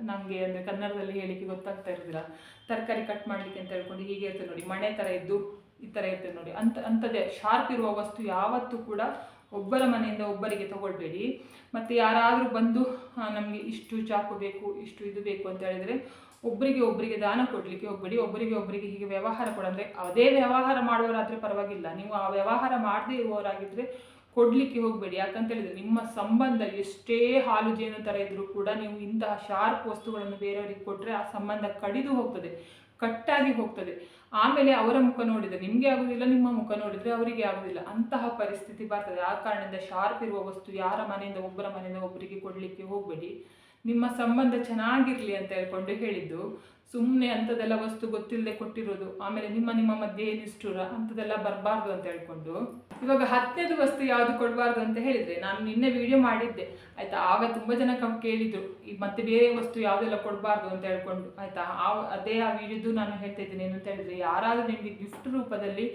ನನಗೆ ಅಂದರೆ ಕನ್ನಡದಲ್ಲಿ ಹೇಳಿಕ್ಕೆ ಗೊತ್ತಾಗ್ತಾ ಇರೋದಿಲ್ಲ, ತರಕಾರಿ ಕಟ್ ಮಾಡಲಿಕ್ಕೆ ಅಂತ ಹೇಳ್ಕೊಂಡು ಹೀಗೆ ಇರ್ತದೆ ನೋಡಿ, ಮಣೆ ಥರ ಇದ್ದು ಈ ಥರ ಇರ್ತದೆ ನೋಡಿ, ಅಂಥದ್ದೇ ಶಾರ್ಪ್ ಇರುವ ವಸ್ತು ಯಾವತ್ತೂ ಕೂಡ ಒಬ್ಬರ ಮನೆಯಿಂದ ಒಬ್ಬರಿಗೆ ತಗೊಳ್ಬೇಡಿ. ಮತ್ತು ಯಾರಾದರೂ ಬಂದು ನಮಗೆ ಇಷ್ಟು ಚಾಕು ಬೇಕು, ಇಷ್ಟು ಇದು ಬೇಕು ಅಂತ ಹೇಳಿದರೆ ಒಬ್ಬರಿಗೆ ದಾನ ಕೊಡಲಿಕ್ಕೆ ಹೋಗಬೇಡಿ. ಒಬ್ಬರಿಗೆ ಹೀಗೆ ವ್ಯವಹಾರ ಕೊಡಂದರೆ, ಅದೇ ವ್ಯವಹಾರ ಮಾಡುವವರಾದರೆ ಪರವಾಗಿಲ್ಲ, ನೀವು ಆ ವ್ಯವಹಾರ ಮಾಡದೇ ಇರುವವರಾಗಿದ್ದರೆ ಕೊಡಲಿಕ್ಕೆ ಹೋಗಬೇಡಿ. ಯಾಕಂತ ಹೇಳಿದರೆ ನಿಮ್ಮ ಸಂಬಂಧ ಎಷ್ಟೇ ಹಾಲು ಜೇನು ಥರ ಇದ್ದರೂ ಕೂಡ ನೀವು ಇಂತಹ ಶಾರ್ಪ್ ವಸ್ತುಗಳನ್ನು ಬೇರೆಯವರಿಗೆ ಕೊಟ್ಟರೆ ಆ ಸಂಬಂಧ ಕಡಿದು ಹೋಗ್ತದೆ, ಕಟ್ಟಾಗಿ ಹೋಗ್ತದೆ. ಆಮೇಲೆ ಅವರ ಮುಖ ನೋಡಿದರೆ ನಿಮಗೆ ಆಗೋದಿಲ್ಲ, ನಿಮ್ಮ ಮುಖ ನೋಡಿದರೆ ಅವರಿಗೆ ಆಗೋದಿಲ್ಲ, ಅಂತಹ ಪರಿಸ್ಥಿತಿ ಬರ್ತದೆ. ಆ ಕಾರಣದಿಂದ ಶಾರ್ಪ್ ಇರುವ ವಸ್ತು ಯಾರ ಮನೆಯಿಂದ ಒಬ್ಬರ ಮನೆಯಿಂದ ಒಬ್ಬರಿಗೆ ಕೊಡಲಿಕ್ಕೆ ಹೋಗಬೇಡಿ. ನಿಮ್ಮ ಸಂಬಂಧ ಚೆನ್ನಾಗಿರಲಿ ಅಂತ ಹೇಳ್ಕೊಂಡು ಹೇಳಿದ್ದು. ಸುಮ್ಮನೆ ಅಂಥದ್ದೆಲ್ಲ ವಸ್ತು ಗೊತ್ತಿಲ್ಲದೆ ಕೊಟ್ಟಿರೋದು, ಆಮೇಲೆ ನಿಮ್ಮ ಮಧ್ಯೆ ನಿಷ್ಠುರ ಅಂಥದ್ದೆಲ್ಲ ಬರಬಾರ್ದು ಅಂತ ಹೇಳ್ಕೊಂಡು. ಇವಾಗ 10ನೇದು ವಸ್ತು ಯಾವುದು ಕೊಡಬಾರ್ದು ಅಂತ ಹೇಳಿದರೆ, ನಾನು ನಿನ್ನೆ ವಿಡಿಯೋ ಮಾಡಿದ್ದೆ, ಆಯಿತಾ. ಆಗ ತುಂಬ ಜನ ಕೇಳಿದರು, ಈಗ ಮತ್ತೆ ಬೇರೆ ವಸ್ತು ಯಾವುದೆಲ್ಲ ಕೊಡಬಾರ್ದು ಅಂತ ಹೇಳ್ಕೊಂಡು, ಆಯಿತಾ. ಅದೇ ಆ ವಿಡಿಯೋದು ನಾನು ಹೇಳ್ತಾ ಇದ್ದೀನಿ. ಏನಂತ ಹೇಳಿದರೆ, ಯಾರಾದರೂ ನಿಮಗೆ ಗಿಫ್ಟ್ ರೂಪದಲ್ಲಿ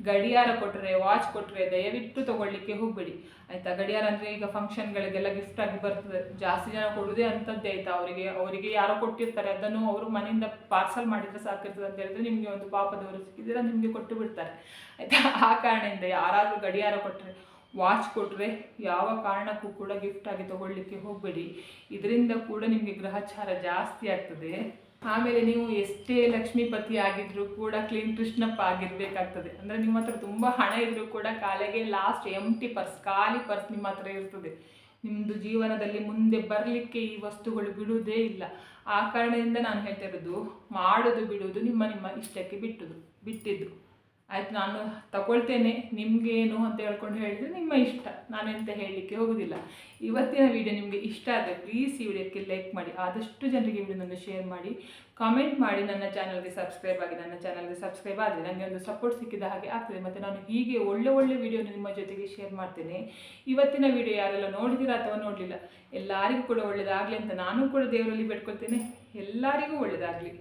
ಗಡಿಯಾರ ಕೊಟ್ಟರೆ, ವಾಚ್ ಕೊಟ್ಟರೆ ದಯವಿಟ್ಟು ತೊಗೊಳ್ಳಿಕ್ಕೆ ಹೋಗಬೇಡಿ, ಆಯಿತಾ. ಗಡಿಯಾರ ಅಂದರೆ ಈಗ ಫಂಕ್ಷನ್ಗಳಿಗೆಲ್ಲ ಗಿಫ್ಟ್ ಆಗಿ ಬರ್ತದೆ, ಜಾಸ್ತಿ ಜನ ಕೊಡೋದೇ ಅಂಥದ್ದೇ, ಆಯಿತಾ. ಅವರಿಗೆ ಯಾರೋ ಕೊಟ್ಟಿರ್ತಾರೆ, ಅದನ್ನು ಅವರು ಮನೆಯಿಂದ ಪಾರ್ಸಲ್ ಮಾಡಿದರೆ ಸಾಕಿರ್ತದೆ ಅಂತ ಹೇಳಿದ್ರೆ ನಿಮಗೆ ಒಂದು ಪಾಪದವರು ಸಿಕ್ಕಿದ್ರೆ ನಿಮಗೆ ಕೊಟ್ಟು ಬಿಡ್ತಾರೆ, ಆಯಿತಾ. ಆ ಕಾರಣದಿಂದ ಯಾರಾದರೂ ಗಡಿಯಾರ ಕೊಟ್ಟರೆ, ವಾಚ್ ಕೊಟ್ಟರೆ ಯಾವ ಕಾರಣಕ್ಕೂ ಕೂಡ ಗಿಫ್ಟ್ ಆಗಿ ತಗೊಳ್ಳಿಕ್ಕೆ ಹೋಗಬೇಡಿ. ಇದರಿಂದ ಕೂಡ ನಿಮಗೆ ಗ್ರಹಚಾರ ಜಾಸ್ತಿ ಆಗ್ತದೆ. ಆಮೇಲೆ ನೀವು ಎಷ್ಟೇ ಲಕ್ಷ್ಮೀಪತಿ ಆಗಿದ್ರೂ ಕೂಡ ಕ್ಲೀನ್ ಕೃಷ್ಣಪ್ಪ ಆಗಿರಬೇಕಾಗ್ತದೆ. ಅಂದರೆ ನಿಮ್ಮ ಹತ್ರ ತುಂಬ ಹಣ ಇದ್ದರೂ ಕೂಡ ಕಾಲೆಗೆ ಲಾಸ್ಟ್ ಎಂಟಿ ಪರ್ಸ್, ಖಾಲಿ ಪರ್ಸ್ ನಿಮ್ಮ ಹತ್ರ ಇರ್ತದೆ. ನಿಮ್ಮದು ಜೀವನದಲ್ಲಿ ಮುಂದೆ ಬರಲಿಕ್ಕೆ ಈ ವಸ್ತುಗಳು ಬಿಡುವುದೇ ಇಲ್ಲ. ಆ ಕಾರಣದಿಂದ ನಾನು ಹೇಳ್ತಾ ಇರೋದು, ಮಾಡೋದು ಬಿಡುವುದು ನಿಮ್ಮ ನಿಮ್ಮ ಇಷ್ಟಕ್ಕೆ ಬಿಟ್ಟಿದ್ದು ಆಯ್ತು. ನಾನು ತಗೊಳ್ತೇನೆ, ನಿಮಗೇನು ಅಂತ ಹೇಳ್ಕೊಂಡು ಹೇಳಿದರೆ ನಿಮ್ಮ ಇಷ್ಟ, ನಾನೆಂತ ಹೇಳಲಿಕ್ಕೆ ಹೋಗೋದಿಲ್ಲ. ಇವತ್ತಿನ ವಿಡಿಯೋ ನಿಮಗೆ ಇಷ್ಟ ಆದರೆ ಪ್ಲೀಸ್ ಈ ವಿಡಿಯೋಕ್ಕೆ ಲೈಕ್ ಮಾಡಿ, ಆದಷ್ಟು ಜನರಿಗೆ ವಿಡಿಯೋನನ್ನು ಶೇರ್ ಮಾಡಿ, ಕಾಮೆಂಟ್ ಮಾಡಿ. ನನ್ನ ಚಾನಲ್ಗೆ ಸಬ್ಸ್ಕ್ರೈಬ್ ಆದರೆ ನನಗೆ ಒಂದು ಸಪೋರ್ಟ್ ಸಿಕ್ಕಿದ ಹಾಗೆ ಆಗ್ತದೆ. ಮತ್ತು ನಾನು ಹೀಗೆ ಒಳ್ಳೆ ವಿಡಿಯೋನ ನಿಮ್ಮ ಜೊತೆಗೆ ಶೇರ್ ಮಾಡ್ತೇನೆ. ಇವತ್ತಿನ ವಿಡಿಯೋ ಯಾರೆಲ್ಲ ನೋಡಿದ್ದೀರಾ ಅಥವಾ ನೋಡಲಿಲ್ಲ, ಎಲ್ಲರಿಗೂ ಕೂಡ ಒಳ್ಳೆಯದಾಗಲಿ ಅಂತ ನಾನು ಕೂಡ ದೇವರಲ್ಲಿ ಬೇಡ್ಕೊಳ್ತೇನೆ. ಎಲ್ಲರಿಗೂ ಒಳ್ಳೆಯದಾಗಲಿ.